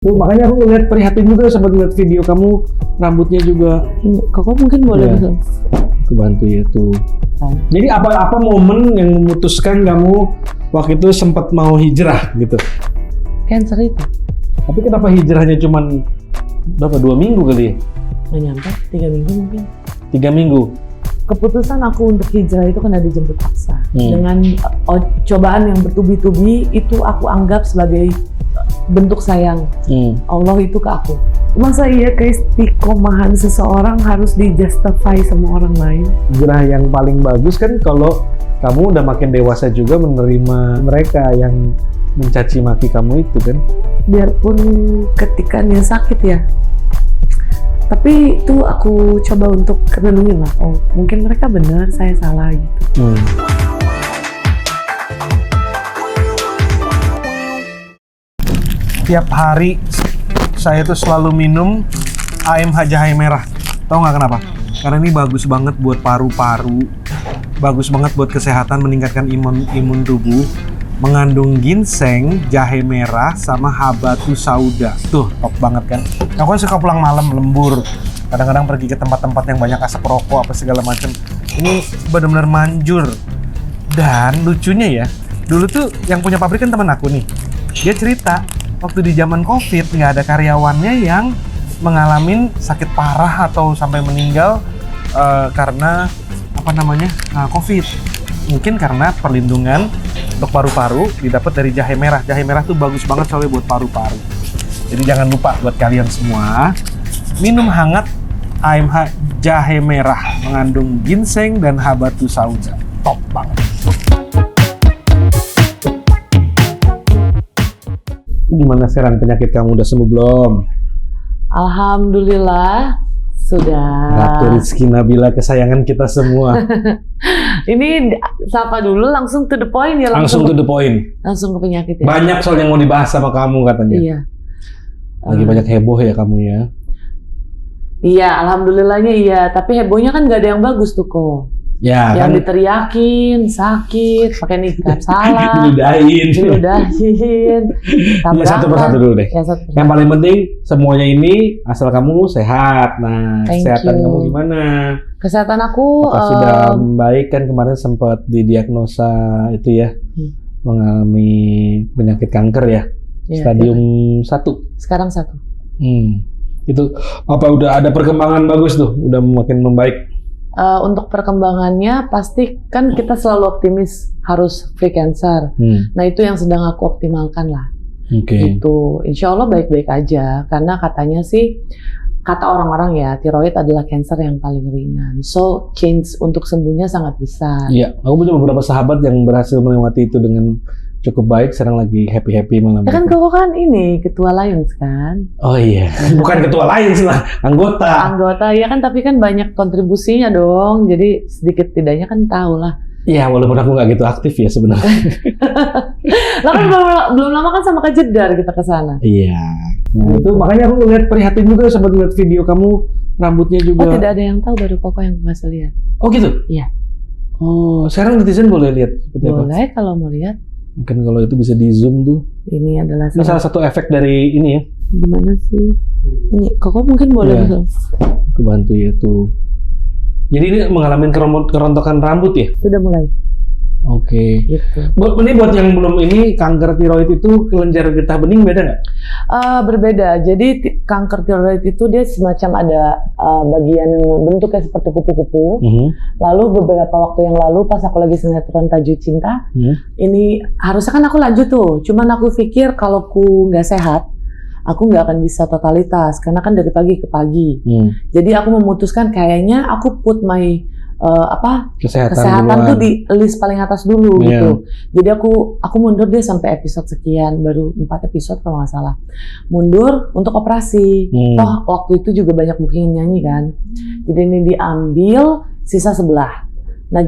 Tuh, makanya aku ngeliat prihatin juga sempat ngeliat video kamu, rambutnya juga. Koko mungkin boleh bisa. Aku bantu ya tuh. Jadi apa momen yang memutuskan kamu waktu itu sempat mau hijrah gitu? Cancer itu. Tapi kenapa hijrahnya cuman berapa, 2 minggu kali ya? Nggak nyampe, 3 minggu mungkin. 3 minggu? Keputusan aku untuk hijrah itu kena dijemput paksa. Dengan cobaan yang bertubi-tubi, itu aku anggap sebagai bentuk sayang Allah itu ke aku. Masa iya keistiqomahan seseorang harus dijustify sama orang lain? Hijrah yang paling bagus kan kalau kamu udah makin dewasa juga menerima mereka yang mencaci maki kamu itu kan? Biarpun ketikannya sakit ya, tapi itu aku coba untuk renungin lah. Oh, mungkin mereka benar, saya salah gitu. Tiap hari saya tuh selalu minum AMH jahe merah. Tahu nggak kenapa? Karena ini bagus banget buat paru-paru, bagus banget buat kesehatan, meningkatkan imun tubuh. Mengandung ginseng, jahe merah, sama habatus sauda. Tuh, top banget kan? Aku kan suka pulang malam lembur. Kadang-kadang pergi ke tempat-tempat yang banyak asap rokok apa segala macam. Ini benar-benar manjur. Dan lucunya ya, dulu tuh yang punya pabrik kan teman aku nih. Dia cerita, waktu di zaman COVID nggak ada karyawannya yang mengalami sakit parah atau sampai meninggal karena COVID. Mungkin karena perlindungan untuk paru-paru didapat dari jahe merah. Jahe merah tuh bagus banget soalnya buat paru-paru. Jadi jangan lupa buat kalian semua, minum hangat AMH jahe merah mengandung ginseng dan habatus sauda. Top banget. Gimana sekarang, penyakit kamu udah sembuh belum? Alhamdulillah sudah. Ratu Rizky Nabila kesayangan kita semua. Ini sapa dulu, langsung to the point ya. Langsung to the point. Langsung ke penyakit ya. Banyak soal yang mau dibahas sama kamu katanya. Iya. Lagi banyak heboh ya kamu ya. Iya, alhamdulillahnya iya. Tapi hebohnya kan nggak ada yang bagus tuh kok. Ya, yang kan diteriakin, sakit, pakai nikah salah, diludahin. Ya, satu persatu dulu deh. Ya, satu persatu. Yang paling penting semuanya ini asal kamu sehat. Nah, kesehatan kamu gimana? Kesehatan aku sudah membaik kan, kemarin sempat didiagnosa itu ya, mengalami penyakit kanker ya, stadium 1. Sekarang 1. Itu apa udah ada perkembangan bagus tuh, udah makin membaik? Untuk perkembangannya pasti kan kita selalu optimis harus free cancer. Nah itu yang sedang aku optimalkan lah. Itu insya Allah baik-baik aja, karena katanya sih, kata orang-orang ya, tiroid adalah cancer yang paling ringan. So change untuk sembuhnya sangat besar. Iya, aku punya beberapa sahabat yang berhasil melewati itu dengan cukup baik, sekarang lagi happy malam. Ya kan kau kan ini ketua Lions kan? Oh iya, bukan ketua Lions lah, anggota. Anggota ya kan, tapi kan banyak kontribusinya dong, jadi sedikit tidaknya kan tahu lah. Iya, walaupun aku nggak gitu aktif ya sebenarnya. Lah kan belum lama kan sama Kak Jedar kita ke sana. Iya. Nah itu makanya aku ngeliat prihatin juga, sempat ngeliat video kamu, rambutnya juga. Oh tidak ada yang tahu, baru Koko yang ngasih lihat. Oh gitu? Iya. Oh sekarang netizen boleh lihat seperti apa? Boleh kalau mau lihat. Mungkin kalau itu bisa di zoom tuh. Ini adalah salah satu efek dari ini ya. Gimana sih? Ini Koko mungkin boleh bisa. Aku bantu ya tuh. Jadi ini mengalami kerontokan rambut ya? Sudah mulai. Oke. Gitu. Ini buat yang belum ini, kanker tiroid itu kelenjar getah bening beda nggak? Berbeda. Jadi kanker tiroid itu dia semacam ada bagian bentuknya seperti kupu-kupu. Lalu beberapa waktu yang lalu pas aku lagi sinetron Tajuk Cinta, ini harusnya kan aku lanjut tuh. Cuman aku pikir kalau aku nggak sehat, aku nggak akan bisa totalitas karena kan dari pagi ke pagi. Jadi aku memutuskan kayaknya aku put my kesehatan tuh di list paling atas dulu gitu. Jadi aku mundur deh sampai episode sekian, baru 4 episode kalau nggak salah. Mundur untuk operasi. Toh waktu itu juga banyak booking nyanyi kan. Jadi ini diambil sisa sebelah. Nah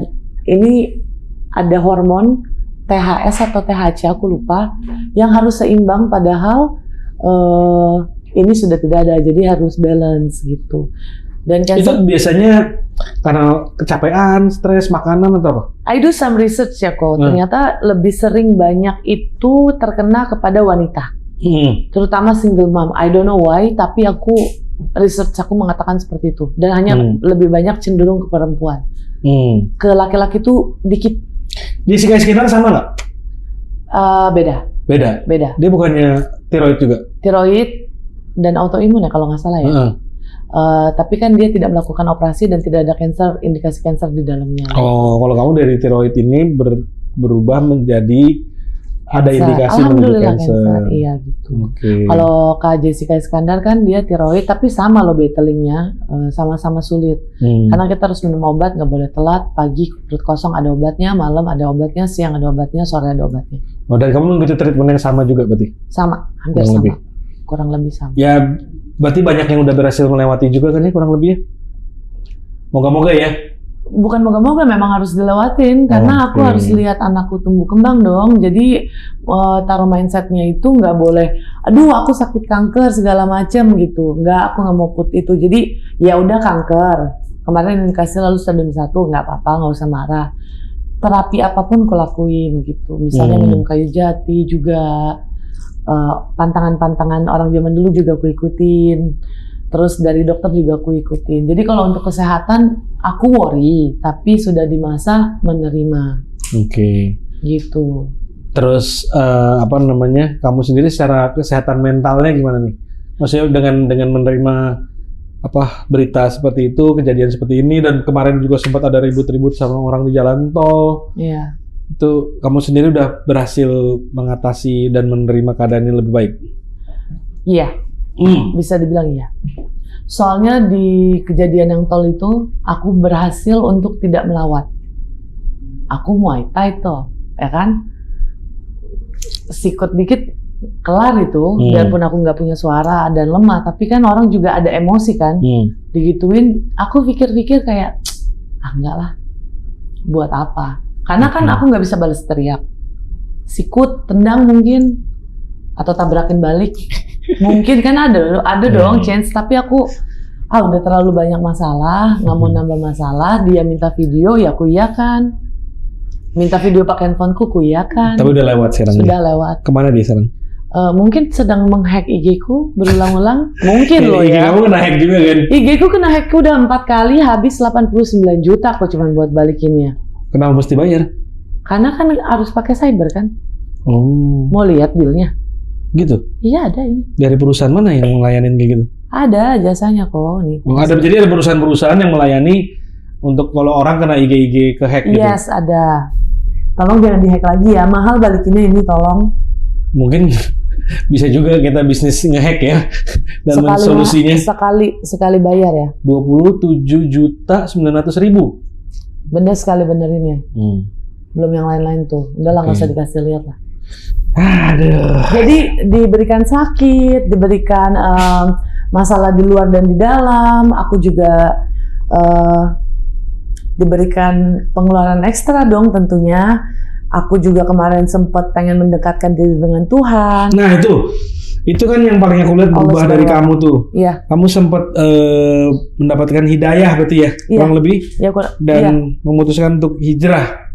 ini ada hormon THS atau THC aku lupa yang harus seimbang, padahal ini sudah tidak ada, jadi harus balance gitu. Dan itu biasanya karena kecapean, stres, makanan atau apa? I do some research ya kok. Ternyata lebih sering banyak itu terkena kepada wanita. terutama single mom. I don't know why, tapi research aku mengatakan seperti itu. Dan hanya lebih banyak cenderung ke perempuan. Ke laki-laki itu dikit. Jessica Iskandar sama nggak? Beda. Beda. Dia bukannya tiroid juga? Tiroid dan autoimun ya kalau nggak salah ya. Tapi kan dia tidak melakukan operasi dan tidak ada indikasi kanker di dalamnya. Oh, kalau kamu dari tiroid ini berubah menjadi ada indikasi menuju kanker. Iya gitu. Okay. Kalau Kak Jessica Iskandar kan dia tiroid tapi sama loh battlingnya, sama-sama sulit. Karena kita harus minum obat, nggak boleh telat. Pagi perut kosong ada obatnya, malam ada obatnya, siang ada obatnya, sore ada obatnya. Oh, dan kamu mengikuti treatment yang sama juga berarti? Sama, hampir sama. Kurang lebih sama. Ya, berarti banyak yang udah berhasil melewati juga kan ya kurang lebih ya? Moga-moga ya? Bukan moga-moga, memang harus dilewatin karena aku harus lihat anakku tumbuh kembang dong. Jadi taruh mindsetnya itu nggak boleh, aduh aku sakit kanker segala macam gitu. Aku nggak mau put itu. Jadi ya udah kanker. Kemarin indikasi lalu stadium 1, nggak apa-apa, nggak usah marah. Terapi apapun aku lakuin gitu. Misalnya minum kayu jati juga. Pantangan-pantangan orang zaman dulu juga aku ikutin. Terus dari dokter juga aku ikutin. Jadi kalau untuk kesehatan aku worry, tapi sudah di masa menerima. Oke. Gitu. Terus kamu sendiri secara kesehatan mentalnya gimana nih? Maksudnya dengan menerima berita seperti itu, kejadian seperti ini, dan kemarin juga sempat ada ribut-ribut sama orang di jalan tol. Iya. Itu kamu sendiri udah berhasil mengatasi dan menerima keadaan ini lebih baik? Iya. Bisa dibilang iya. Soalnya di kejadian yang tol itu aku berhasil untuk tidak melawat. Aku Muay Thai tuh, ya kan? Sikut dikit kelar itu, biarpun aku nggak punya suara dan lemah, tapi kan orang juga ada emosi kan. Digituin, aku pikir-pikir kayak, enggak lah, buat apa? Karena kan aku nggak bisa balas teriak. Sikut, tendang mungkin, atau tabrakin balik. Mungkin kan ada dong chance, tapi aku udah terlalu banyak masalah, nggak mau nambah masalah. Dia minta video, ya aku iyakan. Minta video pakai handphoneku, ku iyakan. Tapi udah lewat sekarang. Sudah lewat. Kemana dia sekarang? Mungkin sedang menghack IG-ku berulang-ulang. Mungkin loh IG ya. kamu kena hack juga kan? IG-ku kena hack udah 4 kali, habis 89 juta kok cuma buat balikinnya. Kenapa mesti bayar? Karena kan harus pakai cyber kan. Oh. Mau lihat bilnya? Gitu? Iya ada ini. Dari perusahaan mana yang melayanin kayak gitu? Ada jasanya kok nih. Jadi ada perusahaan-perusahaan yang melayani untuk kalau orang kena IG ke hack gitu? Yes, ada. Tolong jangan dihack lagi ya, mahal balikinnya ini tolong. Mungkin bisa juga kita bisnis ngehack ya, dan solusinya. Sekali bayar ya? 27.900.000. Bener sekali benerinnya. Belum yang lain-lain tuh. Udah lah nggak usah dikasih lihat lah. Aduh. Jadi diberikan sakit, diberikan masalah di luar dan di dalam. Aku juga diberikan pengeluaran ekstra dong tentunya. Aku juga kemarin sempat pengen mendekatkan diri dengan Tuhan. Nah itu kan yang paling aku lihat berubah dari kamu tuh. Iya. Kamu sempat mendapatkan hidayah berarti ya, kurang lebih. Iya, dan memutuskan untuk hijrah.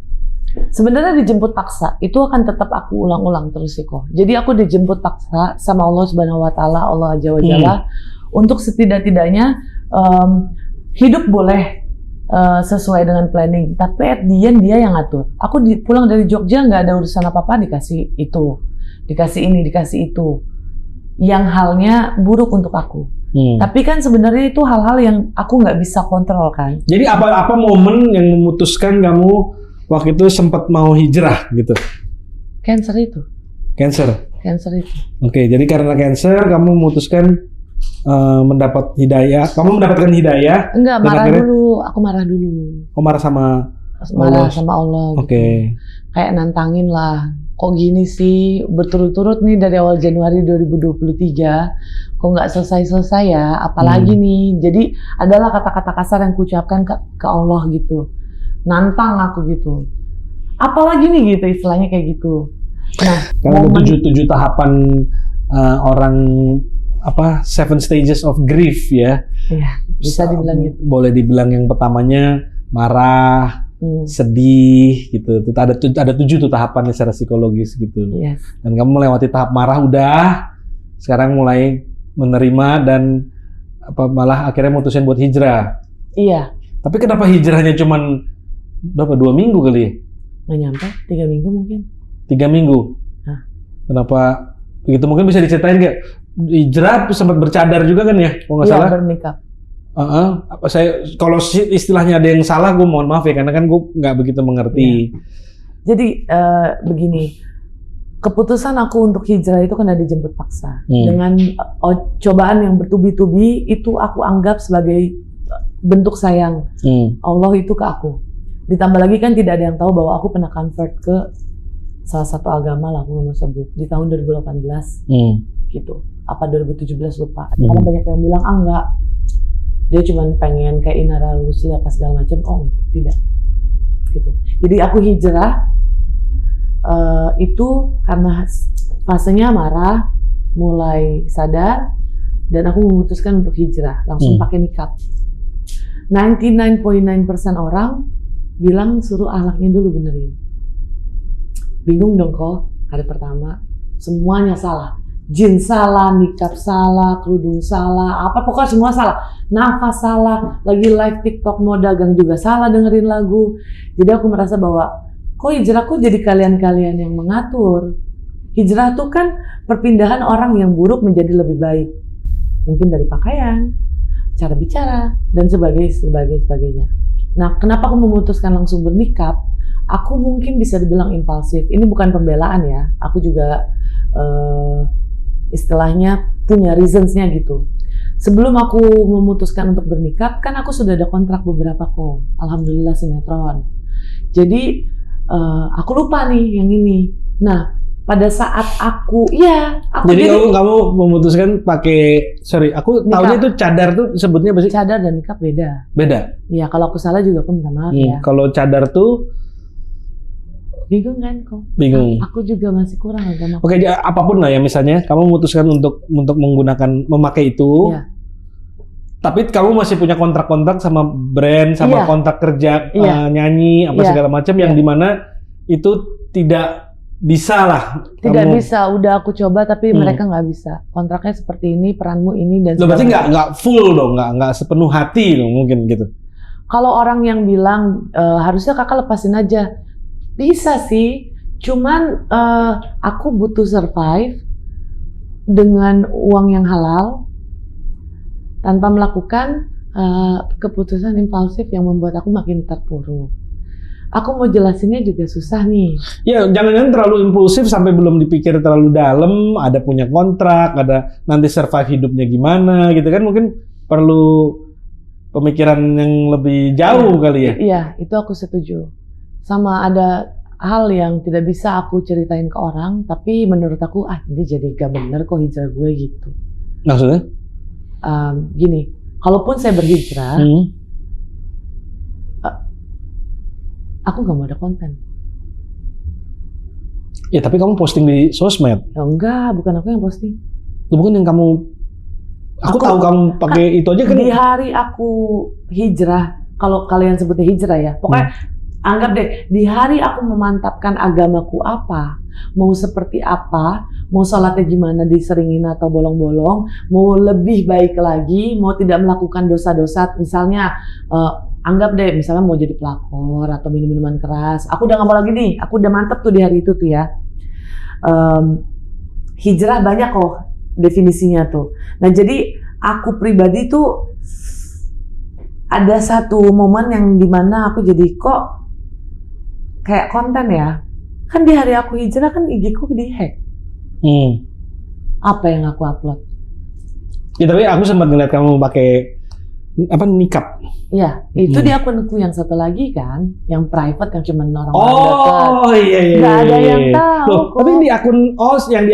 Sebenarnya dijemput paksa, itu akan tetap aku ulang-ulang terus sih kok. Jadi aku dijemput paksa sama Allah Subhanahu Wa Taala, Allah Azza wa Jalla, untuk setidak-tidaknya hidup boleh sesuai dengan planning, tapi at the end dia yang ngatur. Aku pulang dari Jogja nggak ada urusan apa-apa, dikasih itu, dikasih ini, dikasih itu, yang halnya buruk untuk aku. Tapi kan sebenarnya itu hal-hal yang aku nggak bisa kontrol kan. Jadi apa momen yang memutuskan kamu waktu itu sempat mau hijrah gitu? Cancer itu. Cancer itu. Oke, jadi karena cancer kamu memutuskan mendapat hidayah. Kamu mendapatkan hidayah? Enggak, marah dulu. Aku marah dulu. Oh, marah sama Allah. Oke. Gitu. Kayak nantangin lah. Kok gini sih berturut-turut nih dari awal Januari 2023. Kok nggak selesai-selesai ya? Apalagi nih. Jadi adalah kata-kata kasar yang kuucapkan ke Allah gitu. Nantang aku gitu. Apalagi nih gitu istilahnya kayak gitu. Nah, karena ada 7 tahapan orang 7 stages of grief ya. Iya, bisa dibilang gitu. Boleh dibilang yang pertamanya marah, sedih gitu. Ada 7 tuh tahapan secara psikologis gitu. Yes. Dan kamu melewati tahap marah udah, sekarang mulai menerima dan malah akhirnya mutusin buat hijrah. Iya. Tapi kenapa hijrahnya cuman berapa, 2 minggu kali ya? Nggak nyampe, 3 minggu mungkin. 3 minggu? Hah? Kenapa begitu? Mungkin bisa diceritain nggak? Hijrah sempat bercadar juga kan ya? Kalau nggak salah? Iya, bernikah. Saya kalau istilahnya ada yang salah, gue mohon maaf ya, karena kan gue nggak begitu mengerti. Jadi begini, keputusan aku untuk hijrah itu karena dijemput paksa. Dengan cobaan yang bertubi-tubi, itu aku anggap sebagai bentuk sayang Allah itu ke aku. Ditambah lagi kan tidak ada yang tahu bahwa aku pernah convert ke salah satu agama lah, aku nggak mau sebut, di tahun 2018 gitu. Apa 2017 lupa. Karena banyak yang bilang enggak, dia cuma pengen kayak Inara Rusli apa segala macam. Oh tidak, gitu. Jadi aku hijrah itu karena fasenya marah, mulai sadar, dan aku memutuskan untuk hijrah, langsung pakai nikah. 99.9% orang bilang suruh akhlaknya dulu benerin. Bingung dong kok, hari pertama semuanya salah. Jin salah, nikab salah, kerudung salah, apa pokoknya semua salah. Nafas salah, lagi live TikTok mau dagang juga salah dengerin lagu. Jadi aku merasa bahwa kok hijrahku jadi kalian-kalian yang mengatur. Hijrah tuh kan perpindahan orang yang buruk menjadi lebih baik. Mungkin dari pakaian, cara bicara, dan sebagainya. Nah, kenapa aku memutuskan langsung bernikah? Aku mungkin bisa dibilang impulsif. Ini bukan pembelaan ya. Aku juga istilahnya punya reasons-nya gitu. Sebelum aku memutuskan untuk bernikah, kan aku sudah ada kontrak beberapa kok. Alhamdulillah sinetron. Jadi aku lupa nih yang ini. Nah, pada saat jadi kamu memutuskan pakai, aku taunya itu cadar tuh sebutnya apa sih? Cadar dan nikah beda. Beda? Iya, kalau aku salah juga aku minta maaf ya. Kalau cadar tuh bingung kan kok? Bingung. Aku juga masih kurang agama. Oke, apapun lah ya, misalnya kamu memutuskan untuk memakai itu. Iya. Tapi kamu masih punya kontrak-kontrak sama brand, sama kontrak kerja nyanyi apa segala macam yang dimana itu tidak bisa lah. Tidak bisa, udah aku coba tapi mereka nggak bisa. Kontraknya seperti ini, peranmu ini dan berarti nggak full dong, nggak sepenuh hati dong mungkin gitu. Kalau orang yang bilang harusnya kakak lepasin aja, bisa sih. Cuman aku butuh survive dengan uang yang halal tanpa melakukan keputusan impulsif yang membuat aku makin terpuruk. Aku mau jelasinnya juga susah nih. Ya, jangan terlalu impulsif sampai belum dipikir terlalu dalam, ada punya kontrak, ada nanti survive hidupnya gimana gitu kan, mungkin perlu pemikiran yang lebih jauh kali ya. Iya, itu aku setuju. Sama ada hal yang tidak bisa aku ceritain ke orang, tapi menurut aku, ini jadi gak bener kok hijrah gue gitu. Maksudnya? Gini, kalaupun saya berhijrah, aku nggak mau ada konten. Ya tapi kamu posting di sosmed. Enggak, bukan aku yang posting. Itu bukan yang kamu. Aku tahu kamu pakai itu aja kan. Di hari aku hijrah, kalau kalian sebutnya hijrah ya, pokoknya anggap deh, di hari aku memantapkan agamaku apa, mau seperti apa, mau sholatnya gimana, diseringin atau bolong-bolong, mau lebih baik lagi, mau tidak melakukan dosa-dosa, misalnya anggap deh, misalnya mau jadi pelakor atau minum-minuman keras, aku udah nggak mau lagi nih, aku udah mantep tuh di hari itu tuh ya. Hijrah banyak kok definisinya tuh. Nah jadi aku pribadi tuh ada satu momen yang dimana aku jadi kok kayak konten ya. Kan di hari aku hijrah kan IG-ku di-hack. Apa yang aku upload? Ya tapi aku sempat ngeliat kamu pakai nikab. Iya, itu di akunku yang satu lagi kan, yang private yang cuma orang-orang dekat. Oh iya. Nggak ada yang tahu. Loh, tapi di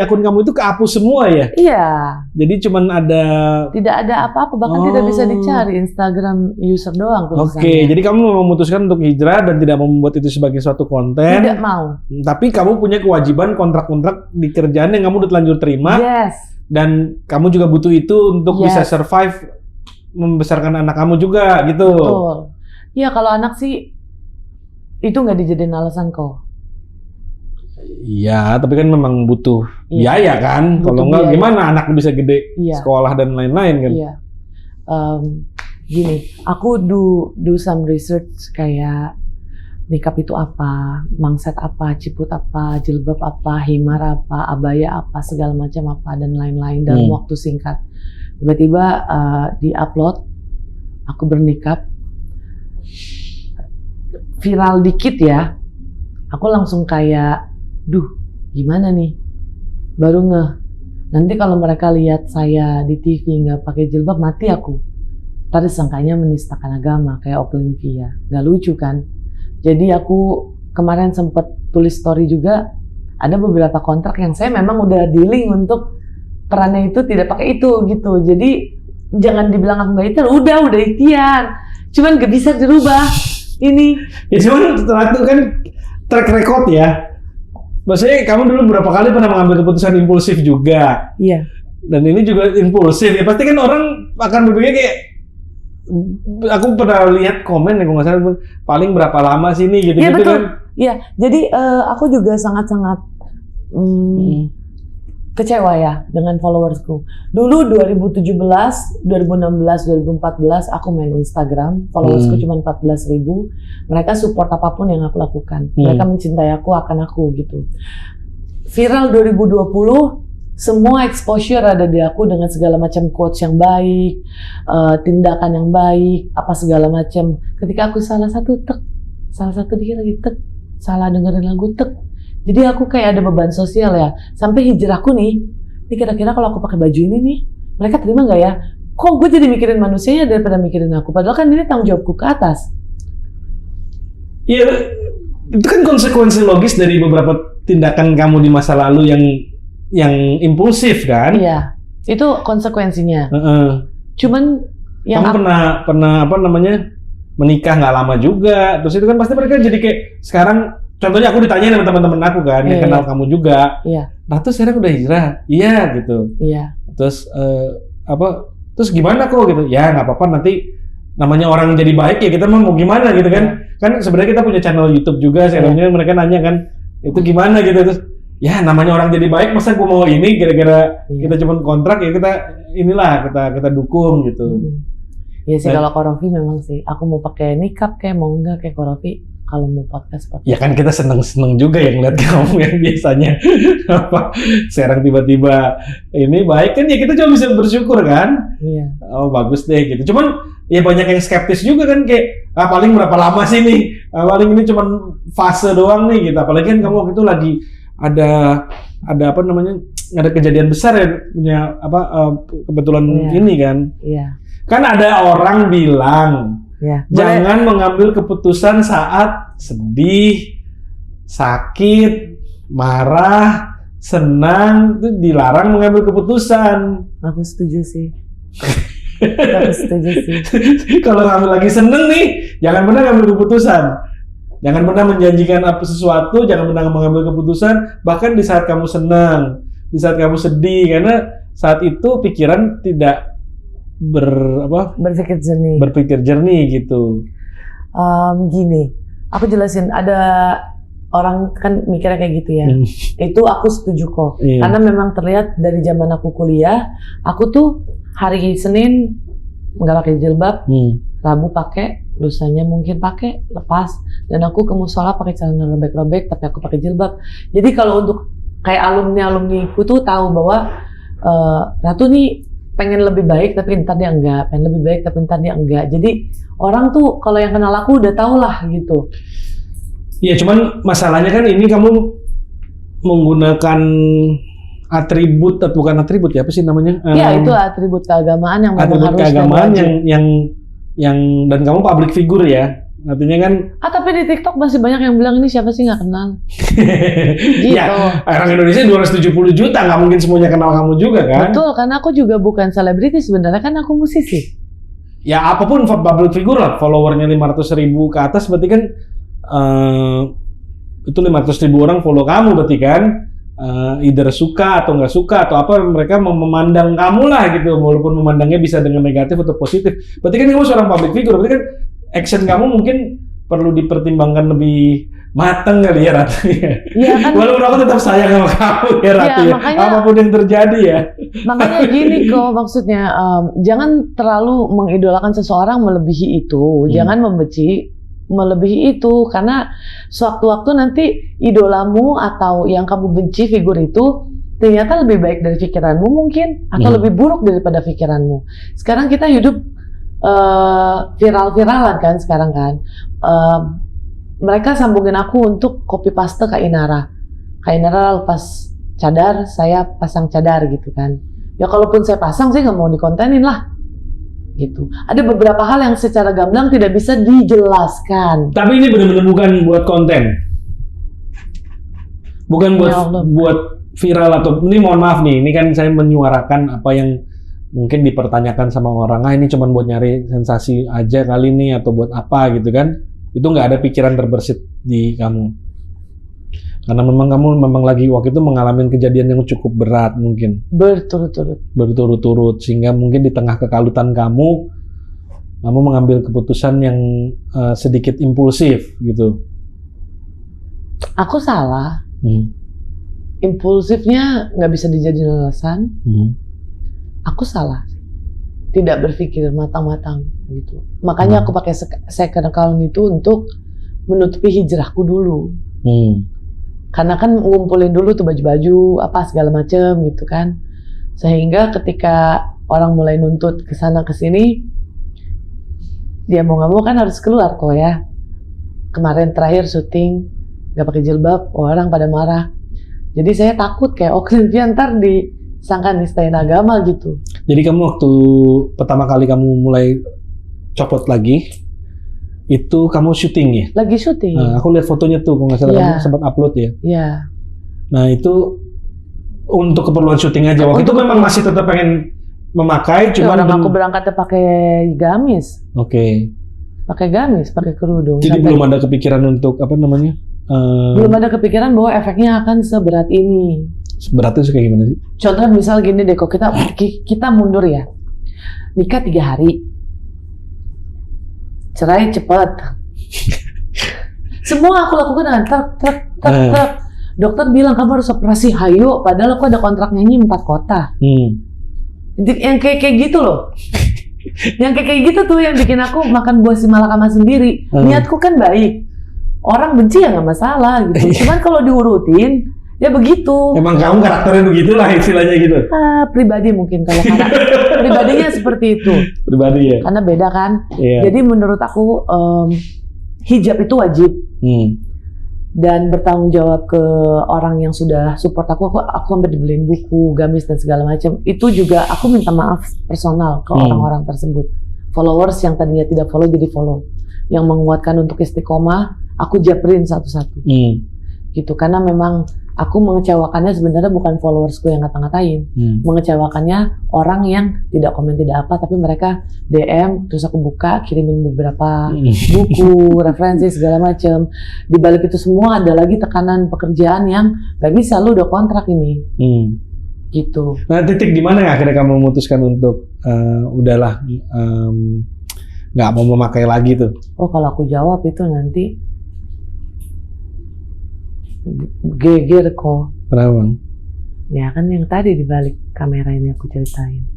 akun kamu itu kehapus semua ya? Iya. Jadi cuman ada. Tidak ada apa-apa, bahkan tidak bisa dicari, Instagram user doang. Oke, jadi kamu memutuskan untuk hijrah dan tidak membuat itu sebagai suatu konten. Tidak mau. Tapi kamu punya kewajiban kontrak-kontrak di kerjaan yang kamu udah telanjur terima. Yes. Dan kamu juga butuh itu untuk bisa survive, membesarkan anak kamu juga gitu. Betul. Ya kalau anak sih itu nggak dijadiin alasan kok. Iya, tapi kan memang butuh biaya kan. Butuh Kalau enggak biaya. gimana anak bisa gede sekolah dan lain-lain kan. Iya. Gini, aku do some research kayak nikab itu apa, mangset apa, ciput apa, jilbab apa, himar apa, abaya apa, segala macam apa dan lain-lain dalam waktu singkat. Tiba-tiba di-upload aku bernikab, viral dikit ya. Aku langsung kayak, duh, gimana nih? Baru ngeh. Nanti kalau mereka lihat saya di TV nggak pakai jilbab, mati aku. Tadi sangkanya menistakan agama kayak Oklivia, nggak lucu kan? Jadi aku kemarin sempet tulis story juga, ada beberapa kontrak yang saya memang udah dealing untuk perannya itu tidak pakai itu gitu. Jadi jangan dibilang aku nggak ikhtiar, udah ikhtiar, cuman nggak bisa dirubah ini. Ya cuman setelah itu kan track record ya. Maksudnya kamu dulu berapa kali pernah mengambil keputusan impulsif juga. Iya. Dan ini juga impulsif ya. Pasti kan orang akan berpikir kayak, aku pernah lihat komen ya, kalau nggak salah paling berapa lama sih ini gitu-gitu. Iya betul. Kan. Iya. Jadi aku juga sangat-sangat kecewa ya dengan followersku. Dulu 2017, 2016, 2014 aku main Instagram, followersku cuma 14.000. Mereka support apapun yang aku lakukan. Mereka mencintai aku akan aku gitu. Viral 2020, semua exposure ada di aku dengan segala macam quotes yang baik, tindakan yang baik, apa segala macam. Ketika aku salah satu dikit lagi salah dengerin lagu Jadi aku kayak ada beban sosial ya. Sampai hijrahku nih kira-kira kalau aku pakai baju ini nih, mereka terima nggak ya? Kok gue jadi mikirin manusianya daripada mikirin aku? Padahal kan ini tanggung jawabku ke atas. Iya, itu kan konsekuensi logis dari beberapa tindakan kamu di masa lalu yang impulsif kan? Iya, itu konsekuensinya. Cuman yang kamu pernah apa namanya menikah nggak lama juga, terus itu kan pasti mereka jadi kayak sekarang. Contohnya aku ditanya sama teman-teman aku kan, yang kenal kamu juga. Iya. Nah terus sekarang udah hijrah, iya gitu. Iya. Terus terus gimana kok gitu? Ya nggak apa-apa, nanti namanya orang jadi baik ya kita mau gimana gitu kan? Kan sebenarnya kita punya channel YouTube juga, sebenarnya mereka nanya kan itu gimana gitu, terus ya namanya orang jadi baik, masa gue mau ini gara-gara kita cuma kontrak ya kita dukung gitu. Iya sih, kalau Korofi memang sih, aku mau pakai nikab kayak mau enggak kayak Korofi. Kalau mau podcast. Ya kan kita seneng juga yang lihat kamu yang biasanya sekarang tiba-tiba ini baik kan ya, kita cuma bisa bersyukur kan. Iya. Oh bagus deh gitu. Cuman ya banyak yang skeptis juga kan kayak paling berapa lama sih nih? Paling ini cuma fase doang nih gitu. Apalagi kan kamu waktu itu lagi ada apa namanya? Ada kejadian besar ya, punya kebetulan ini kan. Iya. Kan ada orang bilang jangan mengambil keputusan saat sedih, sakit, marah, senang, itu dilarang mengambil keputusan. Aku setuju sih. Kalau ngambil lagi seneng nih, jangan pernah ngambil keputusan. Jangan pernah menjanjikan sesuatu, jangan pernah mengambil keputusan, bahkan di saat kamu senang, di saat kamu sedih, karena saat itu pikiran tidak berpikir jernih gitu. Gini, aku jelasin, ada orang kan mikirnya kayak gitu ya. Itu aku setuju kok. Karena memang terlihat dari zaman aku kuliah, aku tuh hari Senin nggak pakai jilbab, Rabu pakai, lusanya mungkin pakai, lepas, dan aku ke musola pakai celana robek-robek, tapi aku pakai jilbab. Jadi kalau untuk kayak alumni-alumniku tuh tahu bahwa Ratu nih pengen lebih baik tapi ntar dia enggak, pengen lebih baik tapi ntar dia enggak. Jadi orang tuh kalau yang kenal aku udah tau lah gitu. Iya, cuman masalahnya kan ini kamu menggunakan atribut atau bukan atribut ya, apa sih namanya? Iya, itu atribut keagamaan yang memang harus. Atribut keagamaan yang dan kamu public figure ya. Artinya kan tapi di TikTok masih banyak yang bilang ini siapa sih nggak kenal. Gitu. Ya, orang Indonesia 270 juta, nggak mungkin semuanya kenal kamu juga kan? Betul, karena aku juga bukan selebriti sebenarnya, kan aku musisi. Ya apapun public figure lah, followernya 500.000 ke atas berarti kan itu 500.000 orang follow kamu berarti kan, either suka atau nggak suka atau apa, mereka memandang kamu lah gitu, walaupun memandangnya bisa dengan negatif atau positif. Berarti kan kamu seorang public figure, berarti kan action kamu mungkin perlu dipertimbangkan lebih matang kali ya Ratu ya. Iya kan. Walaupun aku tetap sayang sama kamu ya Ratu ya. Makanya, apapun yang terjadi ya. Makanya gini kok maksudnya, jangan terlalu mengidolakan seseorang melebihi itu. Jangan membenci melebihi itu, karena sewaktu-waktu nanti idolamu atau yang kamu benci figur itu ternyata lebih baik dari pikiranmu mungkin, atau lebih buruk daripada pikiranmu. Sekarang kita hidup viral-viralan kan sekarang kan. Mereka sambungin aku untuk copy paste Kak Inara. Kak Inara lepas cadar, saya pasang cadar gitu kan. Ya kalaupun saya pasang sih nggak mau dikontenin lah. Gitu. Ada beberapa hal yang secara gamblang tidak bisa dijelaskan. Tapi ini benar-benar bukan buat konten. Bukan buat buat viral atau ini mohon maaf nih, ini kan saya menyuarakan apa yang mungkin dipertanyakan sama orang, ini cuma buat nyari sensasi aja kali ini atau buat apa gitu kan. Itu nggak ada pikiran terbersit di kamu. Karena memang kamu lagi waktu itu mengalami kejadian yang cukup berat mungkin. Berturut-turut sehingga mungkin di tengah kekalutan kamu mengambil keputusan yang sedikit impulsif gitu. Aku salah. Impulsifnya nggak bisa dijadiin alasan. Aku salah. Tidak berpikir matang-matang gitu. Makanya aku pakai second account itu untuk menutupi hijrahku dulu. Karena kan ngumpulin dulu tuh baju-baju apa segala macem gitu kan. Sehingga ketika orang mulai nuntut ke sana ke sini, dia mau nggak mau kan harus keluar kok ya. Kemarin terakhir syuting nggak pakai jilbab, orang pada marah. Jadi saya takut kayak Oklivia ntar disangka nistain agama gitu. Jadi kamu waktu pertama kali kamu mulai copot lagi, itu kamu syuting ya? Lagi syuting. Nah, aku lihat fotonya tuh, kalau nggak salah kamu sempat upload ya? Iya. Nah itu untuk keperluan syuting aja. Waktu itu memang masih tetap pengen memakai, cuma orang aku berangkatnya pakai gamis. Oke. Pakai gamis, pakai kerudung. Jadi belum ada kepikiran untuk apa namanya? Belum ada kepikiran bahwa efeknya akan seberat ini. Beratnya kayak gimana sih? Contoh misal gini deh, kok kita mundur ya, nikah 3 hari, cerai cepet. Semua aku lakukan dengan truk. Dokter bilang kamu harus operasi, hayo. Padahal aku ada kontrak nyanyi 4 kota. Yang kayak gitu loh. Yang kayak gitu tuh yang bikin aku makan buah si malakama sendiri. Niatku kan baik. Orang benci ya nggak masalah gitu. Cuman kalau diurutin ya begitu. Emang kamu karakternya begitulah istilahnya gitu. Pribadi mungkin kalau pribadinya seperti itu. Pribadi ya. Karena beda kan. Iya. Jadi menurut aku hijab itu wajib. Dan bertanggung jawab ke orang yang sudah support aku sampai dibeliin buku, gamis dan segala macam. Itu juga aku minta maaf personal ke orang-orang tersebut. Followers yang tadinya tidak follow jadi follow. Yang menguatkan untuk istiqomah, aku japrin satu-satu. Gitu, karena memang aku mengecewakannya sebenarnya bukan followersku yang ngata-ngatain. Mengecewakannya orang yang tidak komen tidak apa, tapi mereka DM, terus aku buka, kirimin beberapa buku, referensi segala macam. Di balik itu semua ada lagi tekanan pekerjaan yang gak bisa, lu udah kontrak ini. Gitu. Nah, titik di mana ya akhirnya kamu memutuskan untuk udahlah nggak mau memakai lagi tuh? Oh, kalau aku jawab itu nanti geger kok. Kenapa? Ya kan yang tadi di balik kamera ini aku ceritain.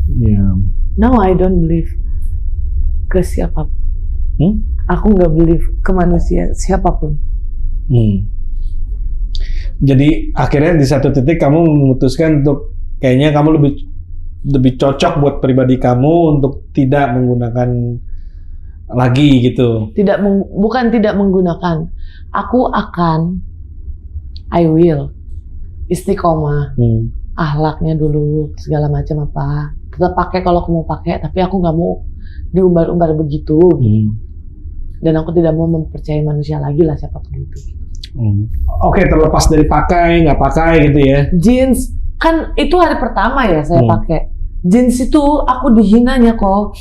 Yeah. No, I don't believe ke siapapun. Aku nggak believe ke manusia siapapun. Jadi akhirnya di satu titik kamu memutuskan untuk kayaknya kamu lebih cocok buat pribadi kamu untuk tidak menggunakan lagi gitu. Bukan tidak menggunakan. Aku akan I will istiqomah, akhlaknya dulu segala macam apa. Tetap pakai kalau aku mau pakai, tapi aku nggak mau diumbar-umbar begitu. Dan aku tidak mau mempercayai manusia lagi lah siapapun itu. Oke, terlepas dari pakai nggak pakai gitu ya. Jeans kan itu hari pertama ya saya pakai. Jeans itu aku dihinanya kok.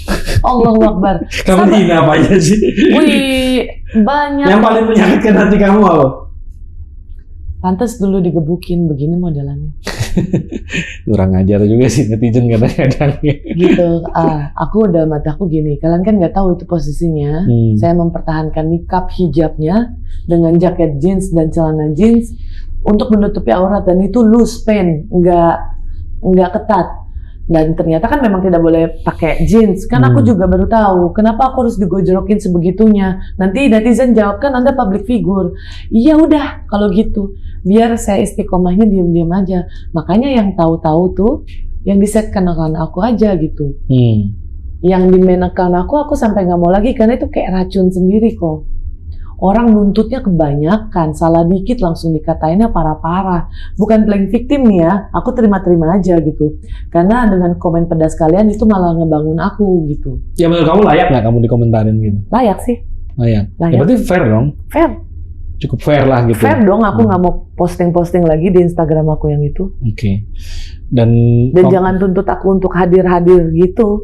Allahu Akbar. Kamu dihina apa aja sih? Wih, banyak. Yang paling menyakitkan hati kamu apa? Pantes dulu digebukin begini modelannya. Kurang ajar juga sih netizen kadang-kadang. Gitu. Aku dalam hati aku gini, kalian kan nggak tahu itu posisinya. Saya mempertahankan nikab hijabnya dengan jaket jeans dan celana jeans untuk menutupi aurat, dan itu loose pant, nggak ketat. Dan ternyata kan memang tidak boleh pakai jeans. Kan aku juga baru tahu kenapa aku harus digojlokin sebegitunya. Nanti netizen jawab, kan Anda public figure. Iya udah kalau gitu, biar saya istiqomahnya diam-diam aja. Makanya yang tahu-tahu tuh yang di-setkan account aku aja gitu. Yang di main account aku sampai nggak mau lagi karena itu kayak racun sendiri kok. Orang nuntutnya kebanyakan, salah dikit langsung dikatainnya parah-parah. Bukan playing victim nih ya, aku terima-terima aja gitu. Karena dengan komen pedas kalian itu malah ngebangun aku gitu. Ya menurut kamu layak nggak kamu dikomentarin gitu? Layak sih. Layak. Layak. Ya berarti fair dong? Fair. Cukup fair lah gitu. Fair dong, aku nggak mau posting-posting lagi di Instagram aku yang itu. Oke. Dan jangan tuntut aku untuk hadir-hadir gitu.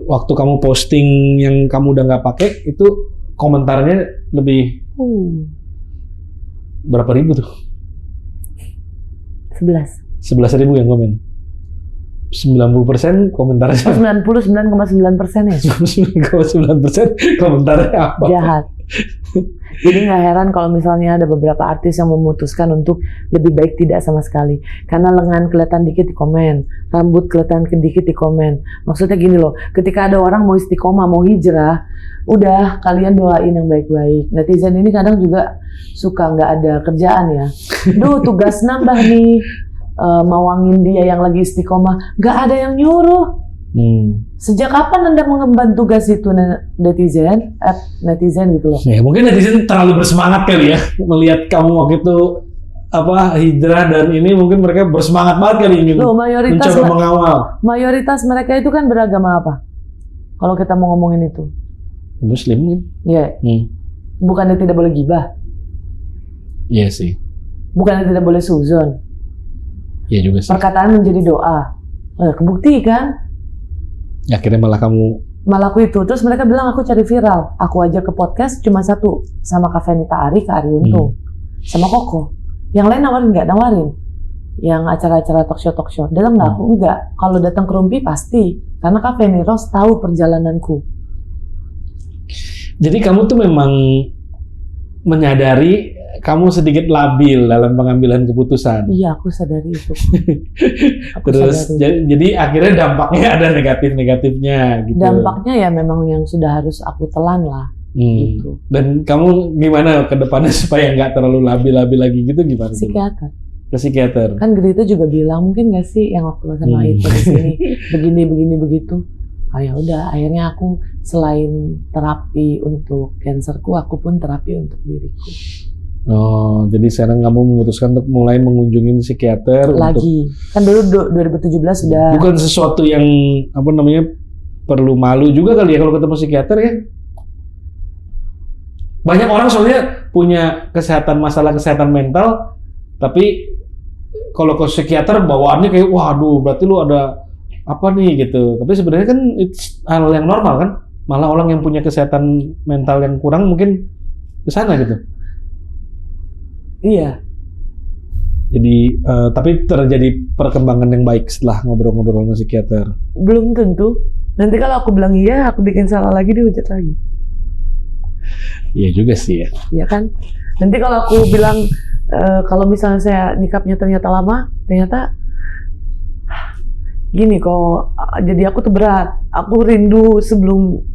Waktu kamu posting yang kamu udah nggak pakai itu komentarnya lebih berapa ribu tuh? 11.000 yang komen. 90% komentarnya 99,9% ya? 99,9% komentarnya apa? Jahat. Jadi nggak heran kalau misalnya ada beberapa artis yang memutuskan untuk lebih baik tidak sama sekali. Karena lengan kelihatan dikit di komen, rambut kelihatan dikit di komen. Maksudnya gini loh, ketika ada orang mau istiqomah, mau hijrah, udah kalian doain yang baik-baik. Netizen ini kadang juga suka nggak ada kerjaan ya. Duh, tugas nambah nih, mawangin dia yang lagi istiqomah. Nggak ada yang nyuruh. Sejak kapan Anda mengemban tugas itu, netizen? Netizen gitu loh. Ya, mungkin netizen terlalu bersemangat kali ya melihat kamu waktu itu hijrah dan ini, mungkin mereka bersemangat banget kali ingin mencoba mengawal. Mayoritas mereka itu kan beragama apa? Kalau kita mau ngomongin itu. Muslim kan? Iya. Bukannya tidak boleh gibah? Iya sih. Bukannya tidak boleh suzon? Iya juga sih. Perkataan menjadi doa. Kebukti kan? Akhirnya malah aku itu. Terus mereka bilang aku cari viral. Aku aja ke podcast cuma satu. Sama Kak Fenita Ari, Kak Ari Untung. Sama Koko. Yang lain nawarin nggak? Nawarin. Yang acara-acara talk show. Datang nggak? Aku enggak. Kalau datang ke Rumpi pasti. Karena Kak Feni Rose tahu perjalananku. Jadi kamu tuh memang menyadari kamu sedikit labil dalam pengambilan keputusan. Iya, aku sadari itu. Jadi akhirnya dampaknya ada negatif-negatifnya gitu. Dampaknya ya memang yang sudah harus aku telan lah. Gitu. Dan kamu gimana ke depannya supaya nggak terlalu labil-labil lagi gitu, gimana? Psikiater. Ke psikiater. Kan Grita juga bilang, mungkin nggak sih yang waktu sama itu di sini begini begitu. Ya udah, akhirnya aku selain terapi untuk kanserku, aku pun terapi untuk diriku. Oh, jadi sekarang kamu memutuskan untuk mulai mengunjungi psikiater lagi. Kan dulu 2017 sudah. Bukan sesuatu yang perlu malu juga kali ya kalau ketemu psikiater ya. Banyak orang soalnya punya masalah kesehatan mental, tapi kalau ke psikiater bawaannya kayak waduh, berarti lu ada apa nih gitu. Tapi sebenarnya kan it's hal yang normal kan. Malah orang yang punya kesehatan mental yang kurang mungkin ke sana gitu. Iya. Jadi tapi terjadi perkembangan yang baik setelah ngobrol-ngobrol sama psikiater. Belum tentu. Nanti kalau aku bilang iya, aku bikin salah lagi, dihujat lagi. Iya juga sih ya. Iya kan. Nanti kalau aku bilang kalau misalnya saya nikahnya ternyata lama, ternyata gini kok, jadi aku tuh berat. Aku rindu sebelum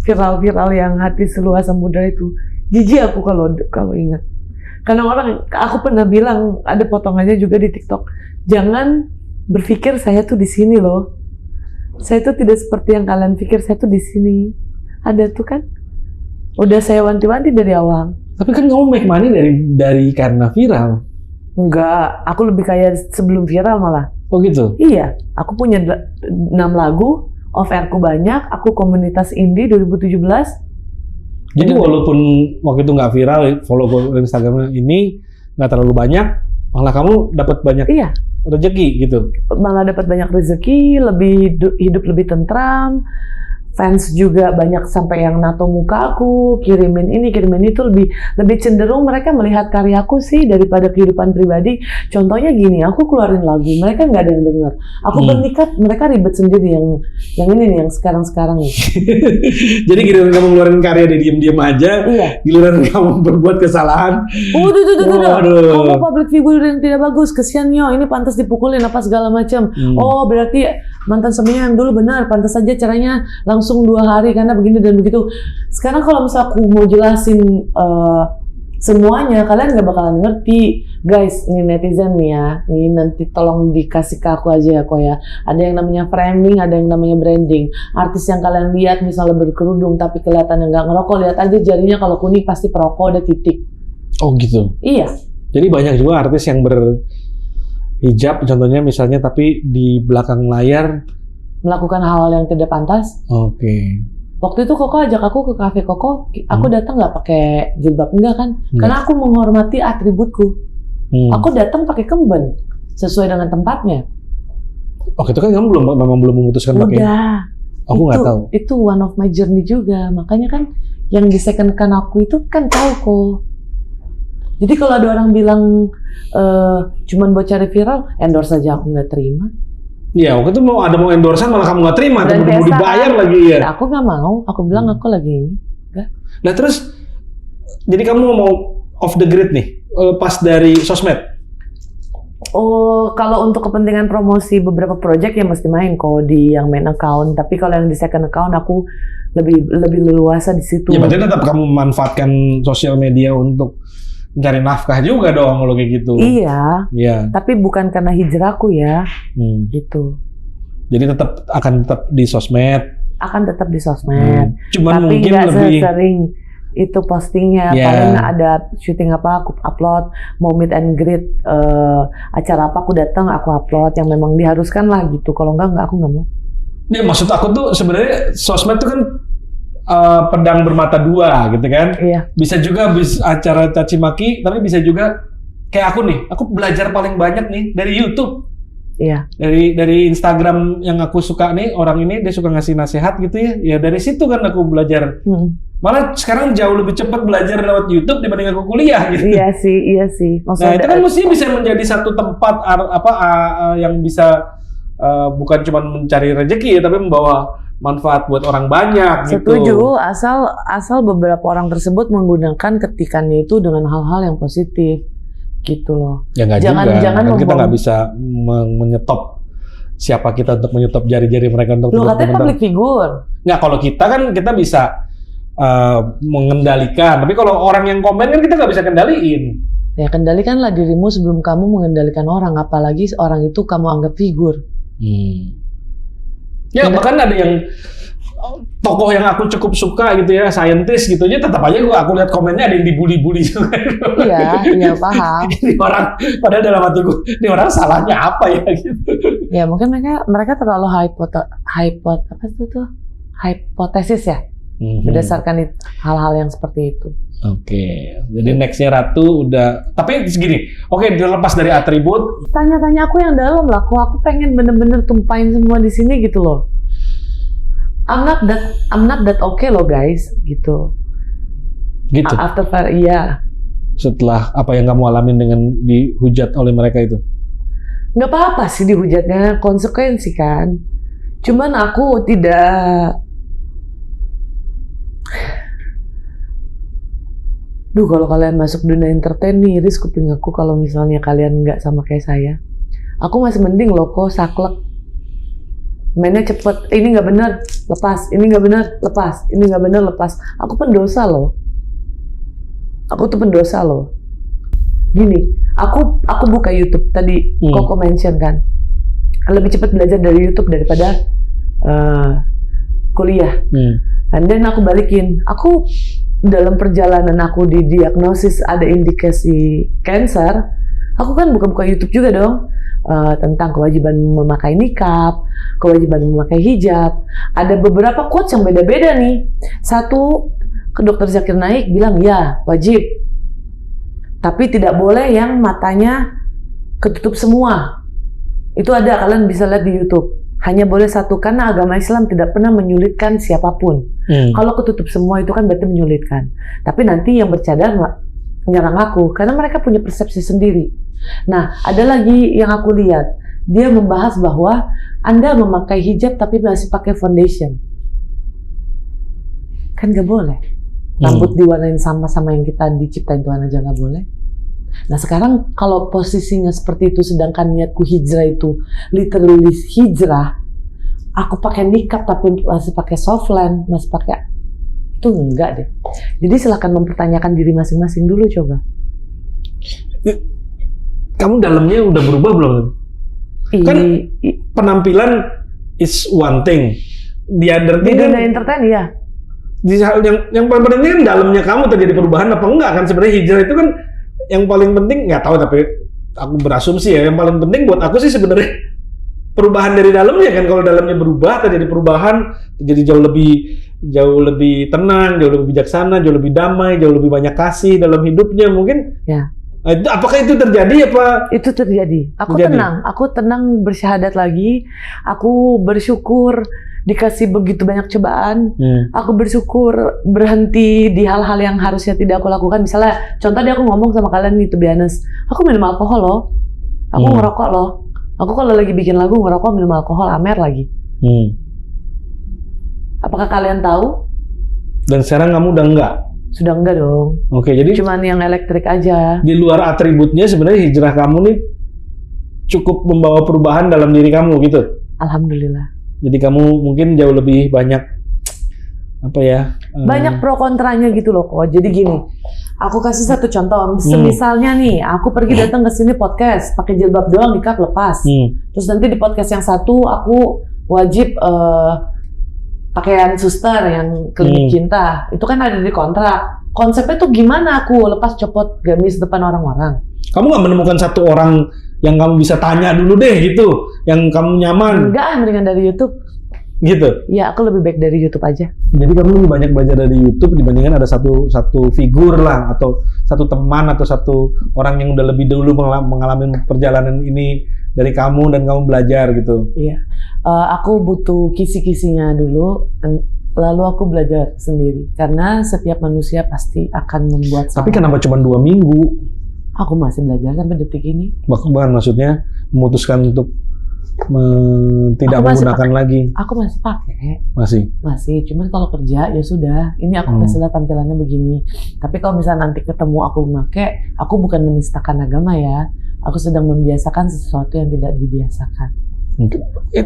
viral-viral yang hati seluas samudra itu. Jijik aku kalau ingat. Karena aku pernah bilang, ada potongannya juga di TikTok, jangan berpikir saya tuh di sini loh. Saya tuh tidak seperti yang kalian pikir, saya tuh di sini. Ada tuh kan. Udah saya wanti-wanti dari awal. Tapi kan kamu make money dari karena viral. Enggak, aku lebih kaya sebelum viral malah. Oh gitu? Iya, aku punya 6 lagu, off-airku banyak, aku komunitas indie 2017. Jadi walaupun waktu itu nggak viral, follow Instagramnya ini nggak terlalu banyak, malah kamu dapat banyak rezeki gitu. Malah dapat banyak rezeki, hidup lebih tentram, fans juga banyak sampai yang nato muka aku, kirimin ini, kirimin itu, lebih cenderung mereka melihat karyaku sih daripada kehidupan pribadi. Contohnya gini, aku keluarin lagu, mereka nggak ada yang denger. Aku bernikah, mereka ribet sendiri yang ini nih, yang sekarang nih. Jadi giliran kamu ngeluarin karya dia diem-diem aja, Iya. giliran kamu berbuat kesalahan. Tuh. Kamu public figure yang tidak bagus, kesian yo, ini pantas dipukulin apa segala macam. Oh, berarti mantan suaminya yang dulu benar, pantas saja caranya langsung 2 hari karena begini dan begitu. Sekarang kalau misalnya aku mau jelasin semuanya, kalian nggak bakalan ngerti. Guys, ini netizen nih ya, ini nanti tolong dikasih ke aku aja ya kok ya. Ada yang namanya framing, ada yang namanya branding. Artis yang kalian lihat misalnya berkerudung tapi kelihatan nggak ngerokok, lihat aja jarinya kalau kuning pasti perokok, ada titik. Oh gitu. Iya. Jadi banyak juga artis yang berhijab, contohnya misalnya, tapi di belakang layar Melakukan hal-hal yang tidak pantas. Oke. Waktu itu Koko ajak aku ke kafe Koko, aku datang nggak pakai jilbab, enggak kan? Karena aku menghormati atributku. Aku datang pakai kemben sesuai dengan tempatnya. Oke, itu kan kamu memang belum memutuskan pakai. Udah. Aku nggak tahu. Itu one of my journey juga. Makanya kan yang disecondkan aku itu kan tahu kok. Jadi kalau ada orang bilang cuman buat cari viral, endorse aja aku nggak terima. Iya, waktu itu mau endorsean malah kamu nggak terima, Dan mau dibayar lagi ya. Nah, aku nggak mau. Aku bilang aku lagi ini. Enggak. Nah terus, jadi kamu mau off the grid nih, pas dari sosmed? Oh, kalau untuk kepentingan promosi beberapa project ya mesti main kok di yang main account. Tapi kalau yang di second account aku lebih leluasa di situ. Ya berarti tetap kamu memanfaatkan sosial media untuk mencari nafkah juga dong kalau kayak gitu. Iya. Iya. Tapi bukan karena hijrahku ya. Gitu. Jadi akan tetap di sosmed. Akan tetap di sosmed. Cuman tapi mungkin nggak lebih sering itu postingnya. Paling ada syuting apa aku upload, mau meet and greet acara apa aku datang aku upload yang memang diharuskan lah gitu. Kalau enggak aku nggak mau. Ya maksud aku tuh sebenarnya sosmed tuh kan pedang bermata dua gitu kan. Iya. Bisa juga acara caci maki, tapi bisa juga kayak aku nih. Aku belajar paling banyak nih dari YouTube. Iya. Dari Instagram yang aku suka nih, orang ini dia suka ngasih nasihat gitu ya. Ya dari situ kan aku belajar. Malah sekarang jauh lebih cepat belajar lewat YouTube dibanding aku kuliah gitu. Iya sih. Nah, Maksudnya itu kan mestinya bisa menjadi satu tempat yang bisa bukan cuma mencari rezeki ya, tapi membawa manfaat buat orang banyak. Setuju, gitu. asal beberapa orang tersebut menggunakan ketikannya itu dengan hal-hal yang positif, gitu loh. Ya nggak Jangan kan kita nggak bisa menyetop siapa kita untuk menyetop jari-jari mereka untuk. Lu katanya public figure. Nggak, kalau kita kan kita bisa mengendalikan, tapi kalau orang yang komen kan kita nggak bisa kendaliin. Ya kendalikanlah dirimu sebelum kamu mengendalikan orang, apalagi orang itu kamu anggap figur. Ya bahkan ada yang tokoh yang aku cukup suka gitu ya, saintis gitu aja, tetap aja aku lihat komennya ada yang dibully-bully juga. Iya paham. Ini orang, padahal dalam hatiku, ini orang salahnya apa ya gitu. Ya mungkin mereka terlalu hipotesis ya, berdasarkan hal-hal yang seperti itu. Oke, jadi nextnya Ratu udah, tapi segini, oke, dilepas dari atribut. Tanya-tanya aku yang dalam lah, kok aku pengen bener-bener tumpahin semua di sini gitu loh. I'm not that okay loh guys, gitu. Gitu. Iya. Setelah apa yang kamu alamin dengan dihujat oleh mereka itu? Nggak apa-apa sih dihujatnya, konsekuensi kan. Cuman aku tidak. Duh, kalau kalian masuk dunia entertain nih, iris kuping aku kalau misalnya kalian nggak sama kayak saya. Aku masih mending loh kok saklek. Mainnya cepet, ini nggak bener, lepas. Ini nggak bener, lepas. Ini nggak bener, lepas. Aku pendosa loh. Aku tuh pendosa loh. Gini, aku buka YouTube tadi, Koko mention kan. Lebih cepat belajar dari YouTube daripada kuliah. And then aku balikin, aku dalam perjalanan aku didiagnosis ada indikasi cancer, aku kan buka-buka YouTube juga dong, tentang kewajiban memakai nikab, kewajiban memakai hijab. Ada beberapa quotes yang beda-beda nih. Satu, ke Dr. Zakir Naik bilang ya wajib, tapi tidak boleh yang matanya ketutup semua. Itu ada, kalian bisa lihat di YouTube. Hanya boleh satu karena agama Islam tidak pernah menyulitkan siapapun. Kalau ketutup semua itu kan berarti menyulitkan. Tapi nanti yang bercadar menyerang aku karena mereka punya persepsi sendiri. Nah, ada lagi yang aku lihat, dia membahas bahwa Anda memakai hijab tapi masih pakai foundation. Kan gak boleh. Rambut diwarnain sama yang kita diciptain Tuhan aja gak boleh. Nah sekarang kalau posisinya seperti itu, sedangkan niatku hijrah itu literally hijrah, aku pakai nikab tapi masih pakai softland, masih pakai, itu enggak deh. Jadi silakan mempertanyakan diri masing-masing dulu coba. Kamu dalamnya udah berubah belum? Kan penampilan is one thing, di dunia entertain ya. Yang paling penting kan dalamnya kamu terjadi perubahan apa enggak kan? Sebenarnya hijrah itu kan yang paling penting, nggak tahu tapi aku berasumsi ya, yang paling penting buat aku sih sebenarnya perubahan dari dalamnya kan. Kalau dalamnya berubah, terjadi perubahan, terjadi jauh lebih tenang, jauh lebih bijaksana, jauh lebih damai, jauh lebih banyak kasih dalam hidupnya mungkin. Ya. Apakah itu terjadi apa? Itu terjadi. Aku tenang bersyahadat lagi. Aku bersyukur dikasih begitu banyak cobaan. Aku bersyukur berhenti di hal-hal yang harusnya tidak aku lakukan. Misalnya, contoh dia aku ngomong sama kalian nih, to be honest, aku minum alkohol loh. Aku ngerokok loh. Aku kalau lagi bikin lagu ngerokok, minum alkohol, amer lagi. Apakah kalian tahu? Dan sekarang kamu udah enggak? Sudah enggak dong. Oke, jadi cuman yang elektrik aja. Di luar atributnya sebenarnya hijrah kamu nih cukup membawa perubahan dalam diri kamu gitu. Alhamdulillah. Jadi kamu mungkin jauh lebih banyak apa ya? Banyak pro kontranya gitu loh kok. Jadi gini, aku kasih satu contoh. Misalnya nih, aku pergi datang ke sini podcast pakai jilbab doang, nikab lepas. Terus nanti di podcast yang satu aku wajib pakaian suster yang klinik cinta. Itu kan ada di kontrak. Konsepnya tuh gimana aku lepas copot gamis depan orang-orang? Kamu nggak menemukan satu orang yang kamu bisa tanya dulu deh gitu, yang kamu nyaman? Enggak, mendingan dari YouTube. Gitu? Ya, aku lebih baik dari YouTube aja. Jadi kamu lebih banyak belajar dari YouTube dibandingkan ada satu figur lah, atau satu teman, atau satu orang yang udah lebih dulu mengalami perjalanan ini dari kamu dan kamu belajar gitu. Iya. Aku butuh kisi-kisinya dulu, lalu aku belajar sendiri. Karena setiap manusia pasti akan membuat salah. Tapi kenapa cuma 2 minggu? Aku masih belajar sampai detik ini. Bahkan maksudnya memutuskan untuk tidak menggunakan lagi. Aku masih pakai. Masih. Cuman kalau kerja ya sudah. Ini aku udah tampilannya begini. Tapi kalau misalnya nanti ketemu aku memakai, aku bukan menistakan agama ya. Aku sedang membiasakan sesuatu yang tidak dibiasakan.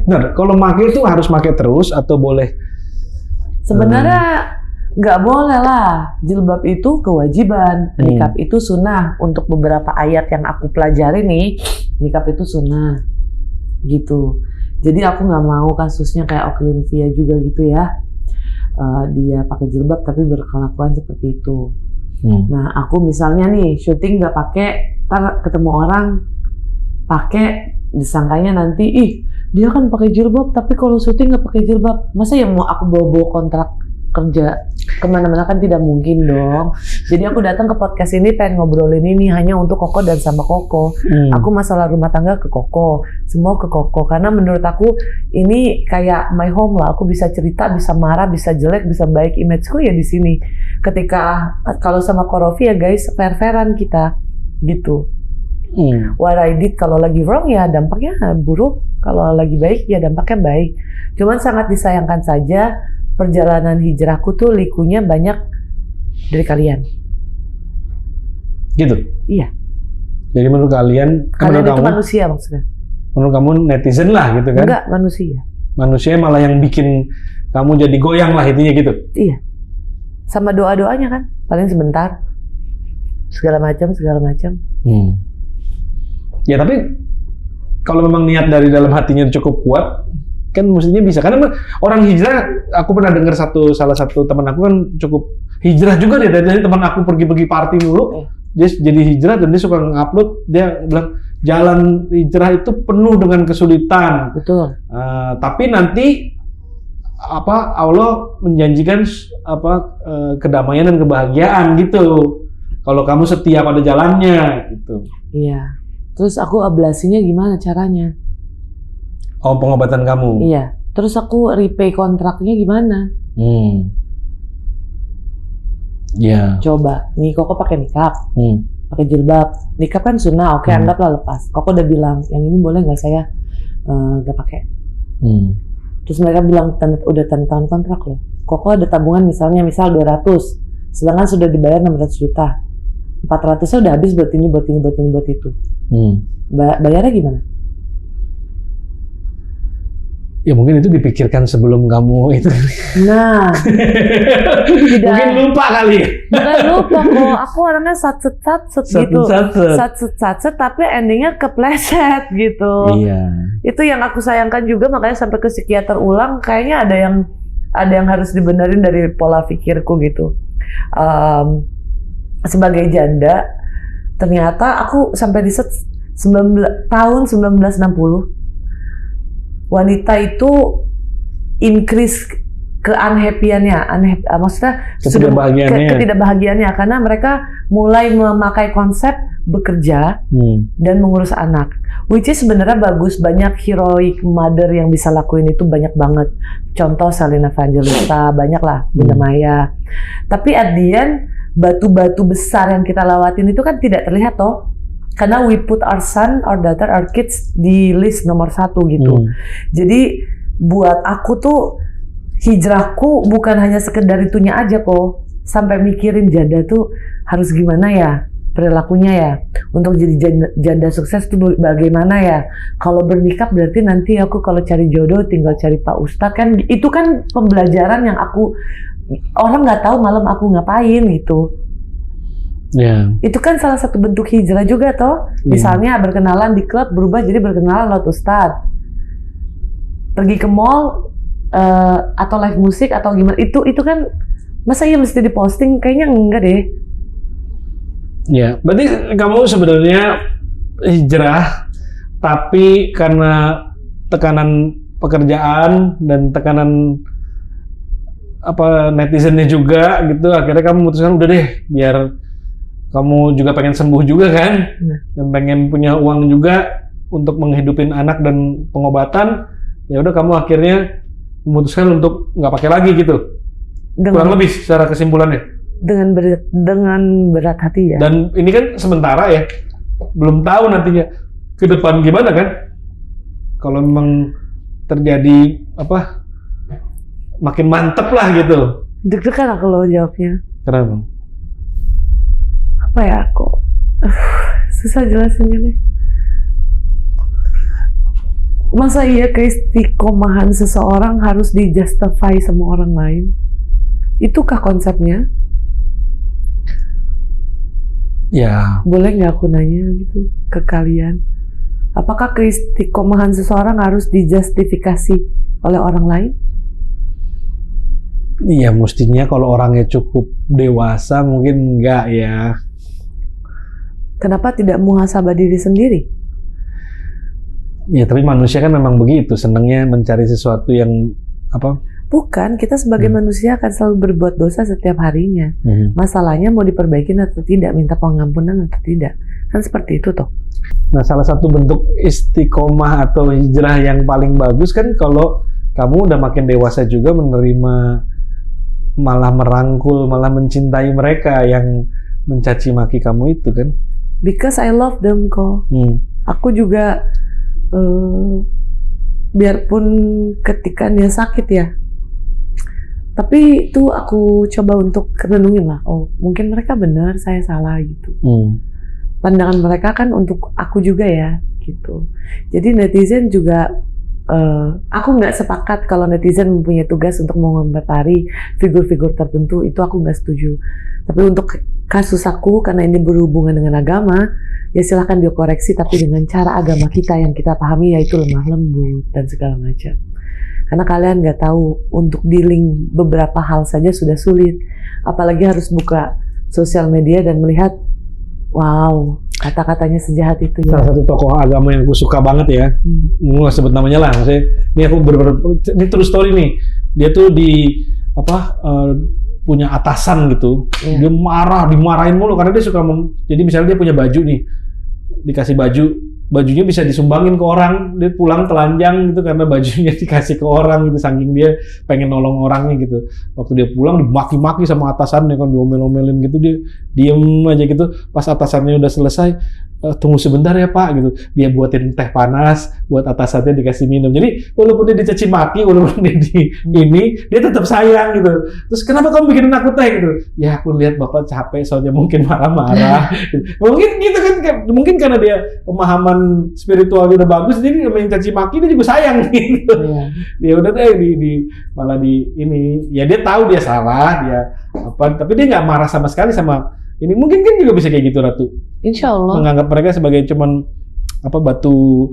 Benar. Kalau pakai itu harus pakai terus atau boleh? Sebenarnya nggak boleh lah. Jilbab itu kewajiban, nikab itu sunnah. Untuk beberapa ayat yang aku pelajari nih, nikab itu sunnah. Gitu. Jadi aku nggak mau kasusnya kayak Oklin-Via juga gitu ya. Dia pakai jilbab tapi berkelakuan seperti itu. Nah, aku misalnya nih syuting nggak pakai, ntar ketemu orang pakai, disangkanya nanti dia kan pakai jilbab tapi kalau syuting nggak pakai jilbab. Masa ya mau aku bawa kontrak kerja kemana-mana, kan tidak mungkin dong. Jadi aku datang ke podcast ini pengen ngobrolin ini hanya untuk Koko dan sama Koko. Aku masalah rumah tangga ke Koko, semua ke Koko. Karena menurut aku ini kayak my home lah. Aku bisa cerita, bisa marah, bisa jelek, bisa baik. Imageku ya di sini. Ketika kalau sama Korofi ya guys, fair-fairan kita gitu. What I did kalau lagi wrong ya dampaknya buruk. Kalau lagi baik ya dampaknya baik. Cuman sangat disayangkan saja perjalanan hijrahku tuh likunya banyak dari kalian. Gitu? Iya. Jadi menurut kalian itu kamu, manusia maksudnya? Menurut kamu netizen lah gitu kan? Enggak, manusia. Manusia malah yang bikin kamu jadi goyang lah intinya gitu? Iya. Sama doa-doanya kan, paling sebentar. Segala macam. Ya tapi kalau memang niat dari dalam hatinya cukup kuat, kan mestinya bisa. Karena orang hijrah, aku pernah dengar salah satu teman aku kan cukup hijrah juga dia. Dari teman aku pergi party dulu, dia jadi hijrah dan dia suka ngupload. Dia bilang jalan hijrah itu penuh dengan kesulitan. Betul. Tapi nanti Allah menjanjikan kedamaian dan kebahagiaan gitu. Kalau kamu setia pada jalannya gitu. Iya. Terus aku ablasinya gimana caranya? Oh, pengobatan kamu. Iya. Terus aku repay kontraknya gimana? Iya. Coba, nih Koko pakai nikah. Hmm. Pakai jilbab, nikah kan sunnah, oke anggaplah lepas. Koko udah bilang, yang ini boleh nggak saya nggak pakai. Terus mereka bilang udah tanda tangan kontrak loh. Koko ada tabungan misal 200, sedangkan sudah dibayar 600 juta. 400-nya udah habis buat ini, buat itu. Bayarnya gimana? Ya mungkin itu dipikirkan sebelum kamu itu. Nah, tidak. Mungkin lupa kali ya. Bukan lupa kok, aku orangnya satset gitu. Satset, tapi endingnya kepleset gitu. Iya. Itu yang aku sayangkan juga, makanya sampai ke psikiater ulang, kayaknya ada yang harus dibenerin dari pola pikirku gitu. Sebagai janda, ternyata aku sampai riset tahun 1960. Wanita itu increase ke-unhappy-annya, maksudnya ketidakbahagiaannya karena mereka mulai memakai konsep bekerja dan mengurus anak, which is sebenarnya bagus. Banyak heroic mother yang bisa lakuin itu, banyak banget. Contoh Selina Evangelista, banyak lah, Bunda Maya. Tapi at the end, batu-batu besar yang kita lewatin itu kan tidak terlihat toh. Karena we put our son, our daughter, our kids di list nomor 1 gitu. Jadi buat aku tuh hijrahku bukan hanya sekedar itunya aja kok. Sampai mikirin janda tuh harus gimana ya perilakunya ya. Untuk jadi janda sukses tuh bagaimana ya. Kalau bernikah berarti nanti aku kalau cari jodoh tinggal cari Pak Ustadz kan. Itu kan pembelajaran yang orang nggak tahu malam aku ngapain gitu. Yeah. Itu kan salah satu bentuk hijrah juga toh. Misalnya berkenalan di klub berubah jadi berkenalan lewat Ustadz. Pergi ke mall atau live musik atau gimana. Itu kan masa iya mesti diposting? Kayaknya enggak deh. Ya, berarti kamu sebenarnya hijrah tapi karena tekanan pekerjaan dan tekanan netizennya juga gitu, akhirnya kamu memutuskan udah deh biar kamu juga pengen sembuh juga kan, dan pengen punya uang juga untuk menghidupin anak dan pengobatan. Ya udah kamu akhirnya memutuskan untuk nggak pakai lagi gitu. Kurang lebih secara kesimpulannya. Dengan berat hati ya. Dan ini kan sementara ya, belum tahu nantinya ke depan gimana kan. Kalau memang terjadi makin mantep lah gitu. Deg-degan aku loh jawabnya. Kenapa? Apa ya kok susah jelasinnya deh. Masa iya keistiqomahan seseorang harus dijustify sama orang lain? Itukah konsepnya? Ya. Boleh nggak aku nanya gitu ke kalian? Apakah keistiqomahan seseorang harus dijustifikasi oleh orang lain? Iya, mestinya kalau orangnya cukup dewasa mungkin enggak ya. Kenapa tidak muhasabah diri sendiri? Ya, tapi manusia kan memang begitu, senangnya mencari sesuatu yang Bukan, kita sebagai manusia akan selalu berbuat dosa setiap harinya. Masalahnya mau diperbaikin atau tidak, minta pengampunan atau tidak. Kan seperti itu toh. Nah, salah satu bentuk istiqomah atau hijrah yang paling bagus kan kalau kamu udah makin dewasa juga menerima, malah merangkul, malah mencintai mereka yang mencaci maki kamu itu kan. Because I love them kok. Aku juga biarpun ketika dia sakit ya, tapi itu aku coba untuk renungin lah. Oh, mungkin mereka benar, saya salah gitu. Pandangan mereka kan untuk aku juga ya, gitu. Jadi netizen juga, aku nggak sepakat kalau netizen mempunyai tugas untuk mengomentari figur-figur tertentu. Itu aku nggak setuju. Tapi untuk kasus aku, karena ini berhubungan dengan agama, ya silahkan dikoreksi, tapi dengan cara agama kita yang kita pahami, yaitu lemah lembut dan segala macam. Karena kalian nggak tahu, untuk dealing beberapa hal saja sudah sulit, apalagi harus buka sosial media dan melihat, wow, kata-katanya sejahat itu. Salah satu tokoh agama yang aku suka banget ya, nggak sebut namanya lah, maksudnya ini aku ini true story nih. Dia tuh punya atasan gitu, dia dimarahin mulu karena dia suka jadi misalnya dia punya baju nih, dikasih baju bajunya bisa disumbangin ke orang, dia pulang telanjang gitu karena bajunya dikasih ke orang gitu, saking dia pengen nolong orangnya gitu. Waktu dia pulang dimaki-maki sama atasannya kan, diomel-omelin gitu, dia diem aja gitu. Pas atasannya udah selesai, tunggu sebentar ya Pak gitu, dia buatin teh panas buat atasannya dikasih minum. Jadi walaupun dia dicaci maki, walaupun dia dia tetap sayang gitu. Terus kenapa kamu bikinin aku teh gitu? Ya aku lihat Bapak capek soalnya mungkin marah-marah. Mungkin gitu kan, mungkin karena dia pemahaman spiritualnya udah bagus, jadi yang caci maki dia juga sayang gitu. Dia udah deh malah ini, ya dia tahu dia salah, dia apa, tapi dia nggak marah sama sekali sama ini. Mungkin kan juga bisa kayak gitu Ratu. Insya Allah. Menganggap mereka sebagai cuman apa, batu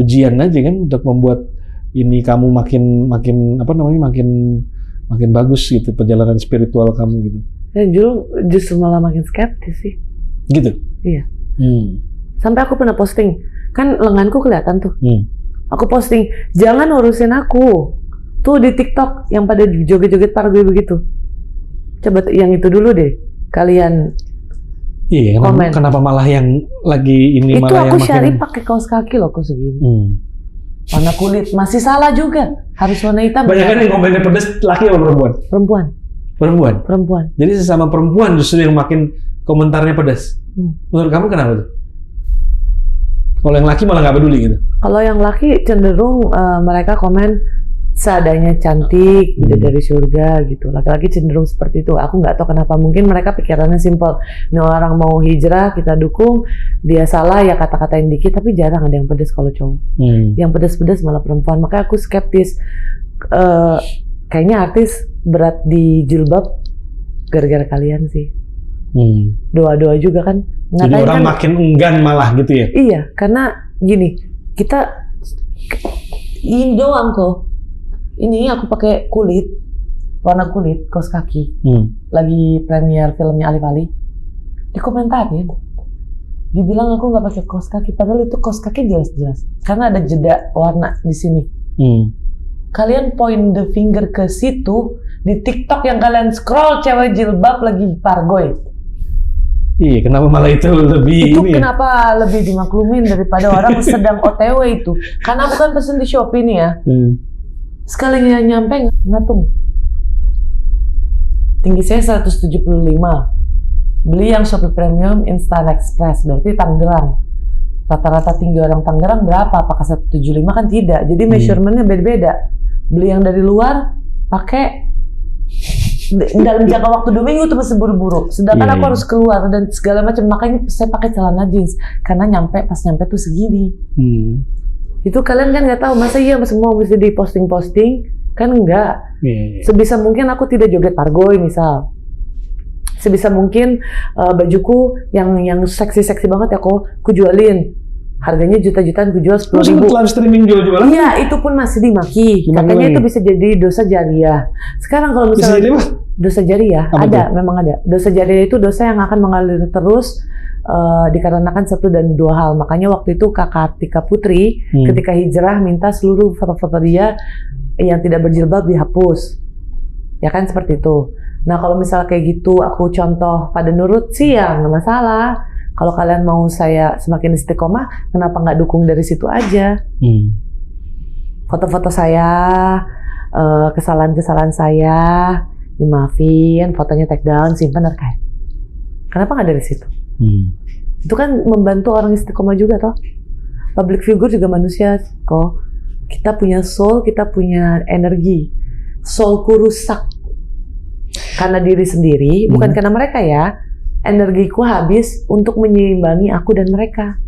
ujian aja kan, untuk membuat ini kamu makin apa namanya, makin bagus gitu perjalanan spiritual kamu gitu. Ya justru malah makin skeptis sih. Gitu. Iya. Sampai aku pernah posting, kan lenganku kelihatan tuh. Aku posting, jangan urusin aku. Tuh di TikTok yang pada joget-joget pargo begitu. Coba yang itu dulu deh, kalian. Iya, komen. Kenapa malah yang lagi ini itu malah aku yang syari pakai kaos kaki loh, kok segini. Warna kulit masih salah juga, harus warna hitam. Banyak kan yang komennya pedes, laki atau perempuan? Perempuan. Jadi sesama perempuan justru yang makin komentarnya pedas. Menurut kamu kenapa tuh? Kalau yang laki malah nggak peduli gitu? Kalau yang laki cenderung mereka komen seadanya cantik, dari surga gitu. Laki-laki cenderung seperti itu. Aku nggak tahu kenapa. Mungkin mereka pikirannya simpel. Ini orang mau hijrah, kita dukung. Dia salah ya kata-katain dikit. Tapi jarang ada yang pedes kalau cowok. Yang pedes-pedes malah perempuan. Makanya aku skeptis. Kayaknya artis berat di jilbab gara-gara kalian sih. Doa-doa juga kan. Jadi orang kan makin enggan malah gitu ya? Iya, karena gini, kita ini doang kok. Ini aku pakai kulit, warna kulit, kaos kaki. Lagi premier filmnya Alif Ali. Dikomentarin, dibilang aku nggak pakai kaos kaki, padahal itu kaos kaki jelas-jelas. Karena ada jeda warna di sini. Kalian point the finger ke situ di TikTok yang kalian scroll cewek jilbab lagi pargoy. Iya, kenapa malah itu lebih itu ini kenapa ya? Lebih dimaklumin daripada orang sedang OTW itu. Karena aku kan pesen di Shopee nih ya. Sekalinya nyampe ngatung. Tinggi saya 175. Beli yang Shopee Premium Instant Express, berarti Tangerang. Rata-rata tinggi orang Tangerang berapa? Apakah 175 kan tidak. Jadi measurementnya beda-beda. Beli yang dari luar pakai dalam jangka waktu 2 minggu tuh masih buru-buru. Sedangkan aku harus keluar dan segala macam. Makanya saya pakai celana jeans karena pas nyampe tuh segini. Itu kalian kan nggak tahu, masa iya semua mesti di posting kan enggak. Sebisa mungkin aku tidak joget pargoy misal. Sebisa mungkin bajuku yang seksi-seksi banget ya kok ku jualin. Harganya juta-jutaan, gue jual 10.000. Live streaming jual-jualan? Iya, itu pun masih dimaki. Katanya itu bisa jadi dosa jariah. Sekarang kalau misalnya dosa jariah, memang ada. Dosa jariah itu dosa yang akan mengalir terus dikarenakan 1 dan 2 hal. Makanya waktu itu Kakak Tika Putri ketika hijrah minta seluruh foto-foto dia yang tidak berjilbab dihapus. Ya kan seperti itu. Nah kalau misalnya kayak gitu, aku contoh pada nurut sih ya nggak masalah. Kalau kalian mau saya semakin istiqomah, kenapa nggak dukung dari situ aja? Foto-foto saya, kesalahan-kesalahan saya, dimaafin, fotonya take down, simpan, archive. Kenapa nggak dari situ? Itu kan membantu orang istiqomah juga toh. Public figure juga manusia kok. Kita punya soul, kita punya energi. Soulku rusak karena diri sendiri, bukan karena mereka ya. Energiku habis untuk menyeimbangi aku dan mereka.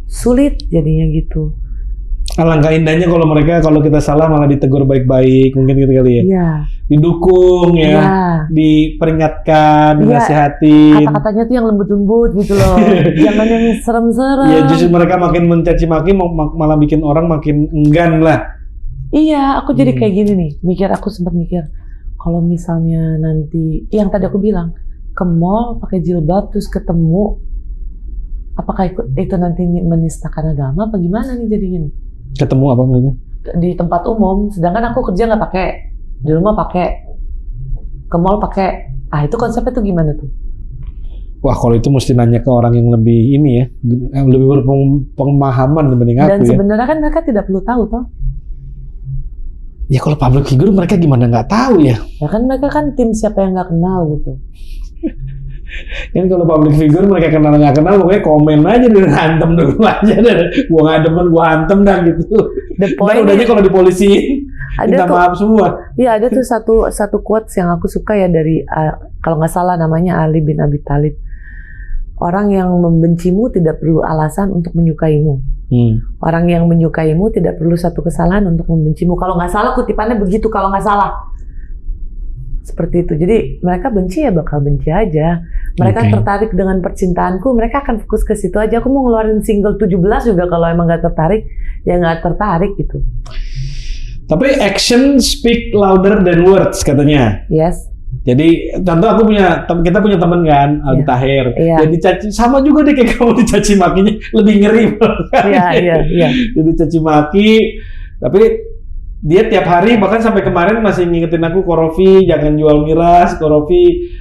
Sulit jadinya gitu. Alangkah indahnya kalau kita salah malah ditegur baik-baik, mungkin gitu kali ya. Iya. Didukung ya, diperingatkan, dinasihatin. Kata-katanya tuh yang lembut-lembut gitu loh. Jangan yang serem-serem. Ya justru mereka makin mencaci maki malah bikin orang makin enggan lah. Iya, aku jadi kayak gini nih. Aku sempat mikir. Kalau misalnya nanti, yang tadi aku bilang, ke mall pakai jilbab terus ketemu, apakah itu nanti menistakan agama apa gimana nih jadinya nih? Ketemu apa maksudnya? Di tempat umum, sedangkan aku kerja nggak pakai, di rumah pakai, ke mall pakai, itu konsepnya tuh gimana tuh? Wah, kalau itu mesti nanya ke orang yang lebih ini ya, yang lebih berpengalaman dibanding Dan aku ya. sebenarnya kan mereka tidak perlu tahu toh. Ya kalau public figure mereka gimana nggak tahu ya? Ya kan mereka kan tim siapa yang nggak kenal gitu. Kan kalau public figure mereka kenal nggak kenal, pokoknya komen aja dan hantem dulu aja deh. Gua nggak demen, gua hantem dah gitu. The Ntar point udahnya kalau dipolisiin, minta tuh, maaf semua. iya ada tuh satu quotes yang aku suka ya dari kalau nggak salah namanya Ali bin Abi Thalib. Orang yang membencimu tidak perlu alasan untuk menyukaimu. Orang yang menyukaimu tidak perlu satu kesalahan untuk membencimu. Kalau nggak salah kutipannya begitu, kalau nggak salah. Seperti itu. Jadi mereka benci ya bakal benci aja. Mereka tertarik dengan percintaanku, mereka akan fokus ke situ aja. Aku mau ngeluarin single 17 juga kalau emang nggak tertarik, ya nggak tertarik gitu. Tapi action speak louder than words katanya. Yes. Jadi contoh kita punya teman kan, Aldi Taher. Iya. Dia dicaci sama juga deh kayak kamu dicaci makinya, lebih ngeri. Iya. Jadi caci maki, tapi dia tiap hari bahkan sampai kemarin masih ngingetin aku, Korofi jangan jual miras, Korofi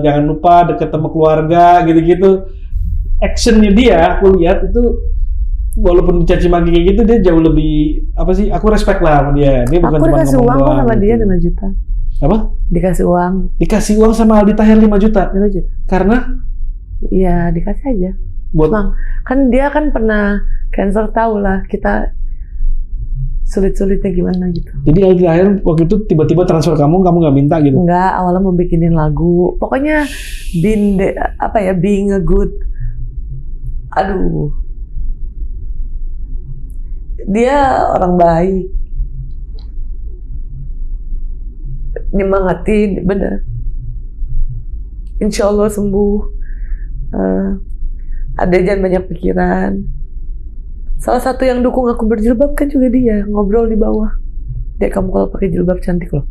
jangan lupa deket sama keluarga gitu-gitu. Actionnya dia aku lihat itu walaupun dicaci maki kayak gitu dia jauh lebih aku respect lah sama dia. Dia bukan Aku cuma dikasih ngomong uang kok doang sama dia gitu. 5 juta. Apa? Dikasih uang sama Aldi Taher 5 juta. 5 juta. Karena Iya dikasih aja. buat Bang, kan dia kan pernah cancer, tahu lah kita sulit-sulitnya gimana gitu. jadi Aldi Taher waktu itu tiba-tiba transfer kamu nggak minta gitu. Enggak, awalnya mau bikinin lagu. Pokoknya being a good. Aduh. Dia orang baik. Nyemangatin, bener. Insya Allah sembuh. Ada jangan banyak pikiran. Salah satu yang dukung aku berjilbab kan juga dia, ngobrol di bawah. Dia, kamu kalau pakai jilbab cantik loh.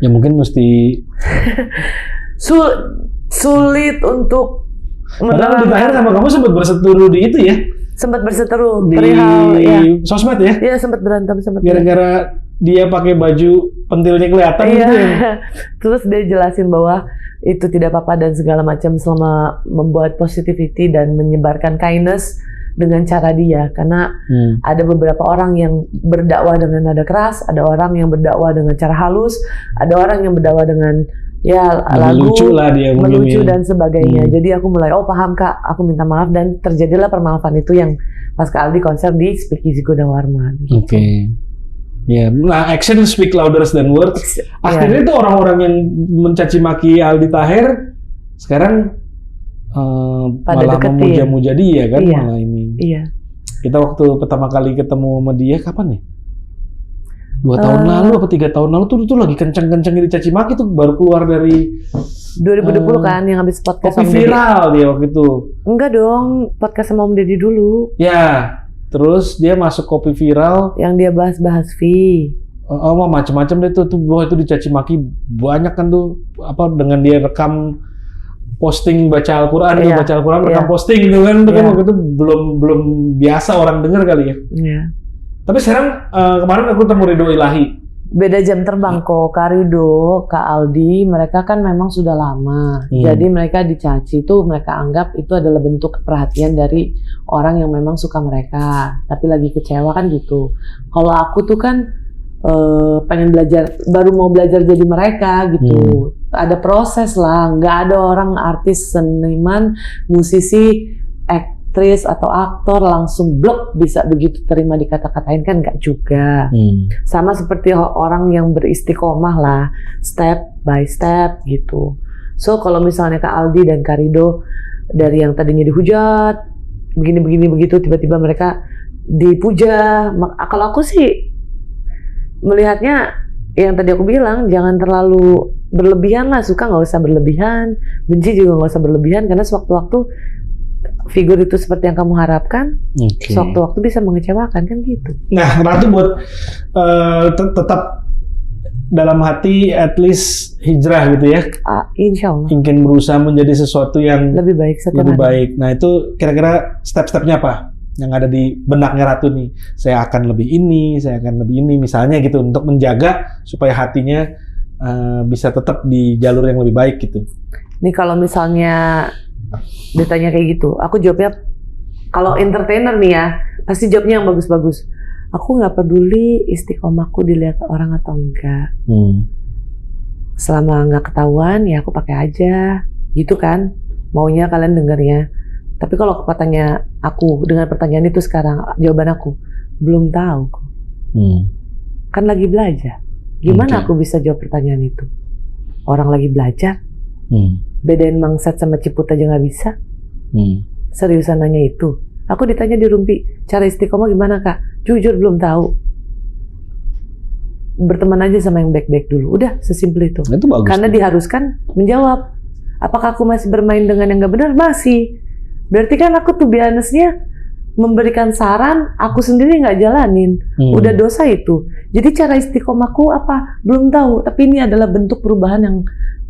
Ya mungkin mesti. Sulit untuk Padahal Aldi Taher sama kamu sempat berseteru di itu ya. sempat berseteru Di perihal ya. sosmed ya. Iya sempat berantem Gara-gara dia pakai baju pentilnya kelihatan iya. gitu ya. Terus dia jelasin bahwa itu tidak apa-apa dan segala macam selama membuat positivity dan menyebarkan kindness dengan cara dia, karena ada beberapa orang yang berdakwah dengan nada keras, ada orang yang berdakwah dengan cara halus, ada orang yang berdakwah dengan lagu Melucu lah dia mungkin melucu ya. dan sebagainya. Jadi aku mulai paham Kak, aku minta maaf, dan terjadilah permaafan itu yang pas Kak Aldi konser di Speakeasy Gunawarman. Oke. Ya, nah action speak louder than words. Akhirnya tuh orang-orang yang mencaci maki Aldi Taher sekarang malah deketin. memuja-muja dia kan, Iya. malah ini. Iya. Kita waktu pertama kali ketemu sama dia kapan ya? 2 tahun lalu apa 3 tahun lalu tuh lagi kenceng-kencengnya dicaci maki tuh, baru keluar dari 2020 kan yang habis podcast kopi sama Deddy. viral dia waktu itu. Enggak dong, podcast sama Om Deddy dulu. Ya, terus dia masuk kopi viral. Yang dia bahas-bahas V. Macam-macam deh tuh bahwa itu dicaci maki banyak kan tuh, dengan dia rekam posting baca Al-Quran, Iya. baca Al-Quran rekam Iya. posting gitu kan, itu kan Iya. waktu itu belum biasa orang dengar kali ya. Iya. Tapi sekarang kemarin aku ketemu Ridho Ilahi. Beda jam terbang kok, Kak Ridho, Kak Aldi, mereka kan memang sudah lama. Jadi mereka dicaci itu, mereka anggap itu adalah bentuk perhatian dari orang yang memang suka mereka. Tapi lagi kecewa kan gitu. Kalau aku tuh kan pengen belajar, baru mau belajar jadi mereka gitu. Ada proses lah, nggak ada orang artis, seniman, musisi, aktris atau aktor langsung blok bisa begitu terima dikata-katain, kan nggak juga. Sama seperti orang yang beristiqomah lah, step by step gitu. So kalau misalnya Kak Aldi dan Kak Ridho dari yang tadinya dihujat begini begitu, tiba-tiba mereka dipuja. Kalau aku sih melihatnya yang tadi aku bilang, jangan terlalu berlebihan lah. Suka nggak usah berlebihan, benci juga nggak usah berlebihan, karena sewaktu-waktu figur itu seperti yang kamu harapkan, sewaktu-waktu bisa mengecewakan kan gitu. Nah, Ratu buat tetap dalam hati at least hijrah gitu ya. Insya Allah. Ingin berusaha menjadi sesuatu yang Lebih baik setelah lebih baik. Nah, itu kira-kira step-stepnya apa yang ada di benaknya Ratu nih? Saya akan lebih ini, saya akan lebih ini, misalnya gitu, untuk menjaga supaya hatinya bisa tetap di jalur yang lebih baik gitu. Nih kalau misalnya ditanya kayak gitu, aku jawabnya kalau entertainer nih ya, pasti jawabnya yang bagus-bagus. Aku nggak peduli istiqomahku dilihat orang atau enggak. Selama nggak ketahuan ya aku pakai aja, gitu kan? Maunya kalian dengarnya. Tapi kalau katanya aku dengan pertanyaan itu sekarang, jawaban aku belum tahu. Kan lagi belajar. Gimana aku bisa jawab pertanyaan itu? Orang lagi belajar. Bedain Mangset sama Ciput aja nggak bisa. Seriusan nanya itu. Aku ditanya di Rumpi, cara istiqomah gimana kak? Jujur belum tahu. Berteman aja sama yang baik-baik dulu. Udah, sesimpel itu. Itu bagus. Karena diharuskan menjawab. Apakah aku masih bermain dengan yang nggak benar? Masih. Berarti kan aku tuh honestnya memberikan saran, aku sendiri nggak jalanin. Udah dosa itu. Jadi cara istiqomahku apa? Belum tahu. Tapi ini adalah bentuk perubahan yang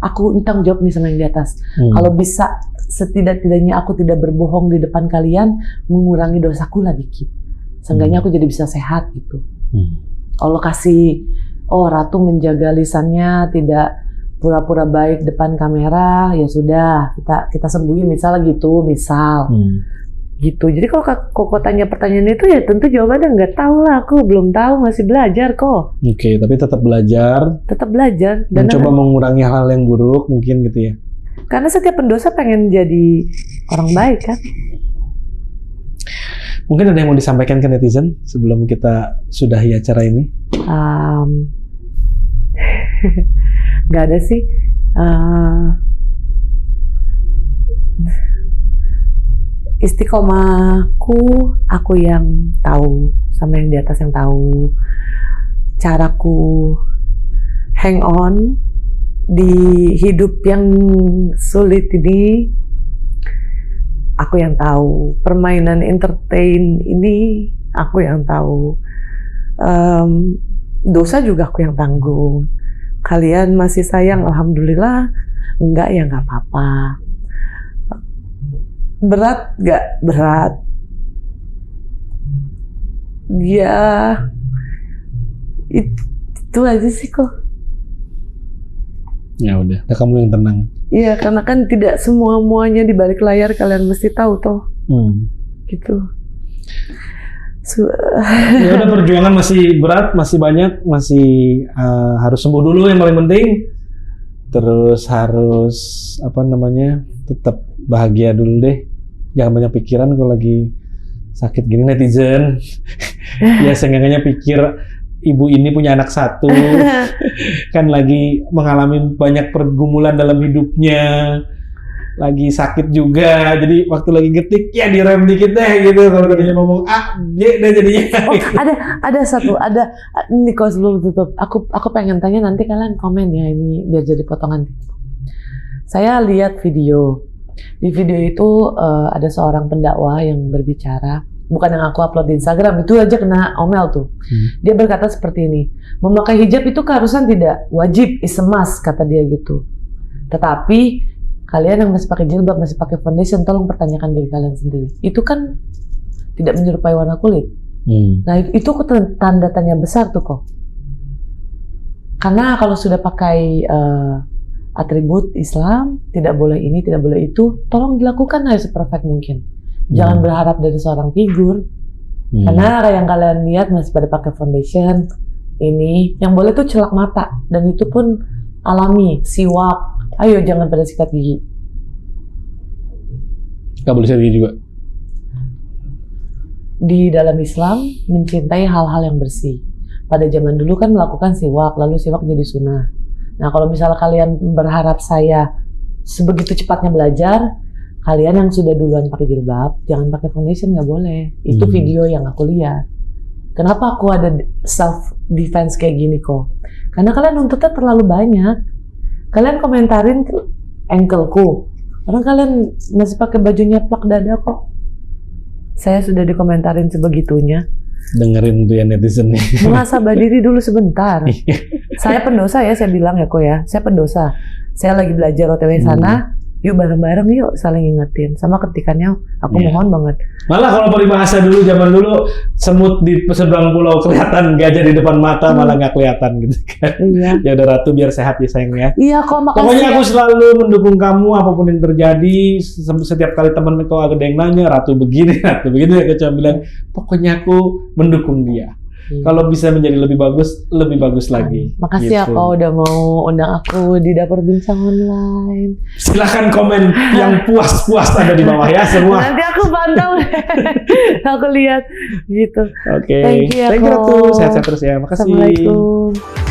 aku tanggung jawab nih sama yang di atas. Kalau bisa setidak-tidaknya aku tidak berbohong di depan kalian, mengurangi dosaku lah dikit. Seenggaknya aku jadi bisa sehat gitu. Allah kasih, Ratu menjaga lisannya tidak pura-pura baik depan kamera, ya sudah kita sembuhin misal gitu, misal. Gitu. Jadi kalau Koko tanya pertanyaan itu ya tentu jawabannya nggak tahu lah, aku belum tahu, masih belajar kok. Oke, tapi tetap belajar. Tetap belajar dan mencoba mengurangi hal yang buruk mungkin gitu ya. Karena setiap pendosa pengen jadi orang baik kan. Mungkin ada yang mau disampaikan ke netizen sebelum kita sudahi acara ini? Nggak ada sih. Istiqomahku aku yang tahu, sama yang di atas yang tahu. Caraku hang on di hidup yang sulit ini aku yang tahu. Permainan entertain ini aku yang tahu. Dosa juga aku yang tanggung. Kalian masih sayang, alhamdulillah. Enggak ya nggak apa-apa. Berat nggak? Berat. Ya itu aja sih kok. Ya udah, kamu yang tenang. Iya, karena kan tidak semua-muanya di balik layar kalian mesti tahu toh. Gitu. Ya udah, perjuangan masih berat, masih banyak, masih harus sembuh dulu yang paling penting. Terus harus tetap bahagia dulu deh. Jangan banyak pikiran kalau lagi sakit gini netizen. Ya seenggaknya pikir ibu ini punya anak satu, kan lagi mengalami banyak pergumulan dalam hidupnya, lagi sakit juga, jadi waktu lagi ngetik ya direm dikit deh gitu, kalau tadinya ngomong B deh jadinya. ada ini kalau sebelum tutup, aku pengen tanya, nanti kalian komen ya, ini biar jadi potongan. Saya lihat video, di video itu ada seorang pendakwah yang berbicara. Bukan yang aku upload di Instagram, itu aja kena omel tuh. Dia berkata seperti ini, memakai hijab itu keharusan tidak wajib, is a must, kata dia gitu. Tetapi kalian yang masih pakai jilbab, masih pakai foundation, tolong pertanyakan diri kalian sendiri. Itu kan tidak menyerupai warna kulit. Nah itu tanda tanya besar tuh kok. Karena kalau sudah pakai atribut Islam, tidak boleh ini, tidak boleh itu, tolong dilakukan aja seperfect mungkin. Jangan berharap dari seorang figur. Karena yang kalian lihat masih pada pakai foundation ini, yang boleh tuh celak mata, dan itu pun alami, siwak. Ayo jangan pada sikat gigi. Gak boleh sikat gigi juga. Di dalam Islam mencintai hal-hal yang bersih. Pada zaman dulu kan melakukan siwak, lalu siwak jadi sunnah. Nah kalau misalnya kalian berharap saya sebegitu cepatnya belajar, kalian yang sudah duluan pakai jilbab, jangan pakai foundation, nggak boleh. Itu video yang aku lihat. Kenapa aku ada self defense kayak gini kok? Karena kalian nuntutnya terlalu banyak. Kalian komentarin ankleku, orang kalian masih pakai bajunya plak dada kok. Saya sudah dikomentarin sebegitunya. Dengerin tuh ya netizen nih. Muhasabah diri dulu sebentar. Saya pendosa ya, saya bilang ya kok ya. Saya pendosa. Saya lagi belajar OTW sana. yuk bareng-bareng yuk saling ingetin. Sama ketikannya aku mohon banget. Malah kalau peribahasa dulu zaman dulu semut di seberang pulau kelihatan, gajah di depan mata malah nggak kelihatan gitu kan. Iya. Ya udah Ratu biar sehat ya sayang ya. Iya kok makasih. Pokoknya aku selalu mendukung kamu apapun yang terjadi. Setiap kali temen kau ada yang nanya Ratu begini ya, aku cuma bilang pokoknya aku mendukung dia. Kalau bisa menjadi lebih bagus lagi. Makasih ya kau udah mau undang aku di Dapur Bincang Online. Silahkan komen yang puas-puas ada di bawah ya semua. Nanti aku pantau. Aku lihat gitu. Oke. Thank you ya, Ratu. Ko. Sehat-sehat terus ya. Makasih. Assalamualaikum.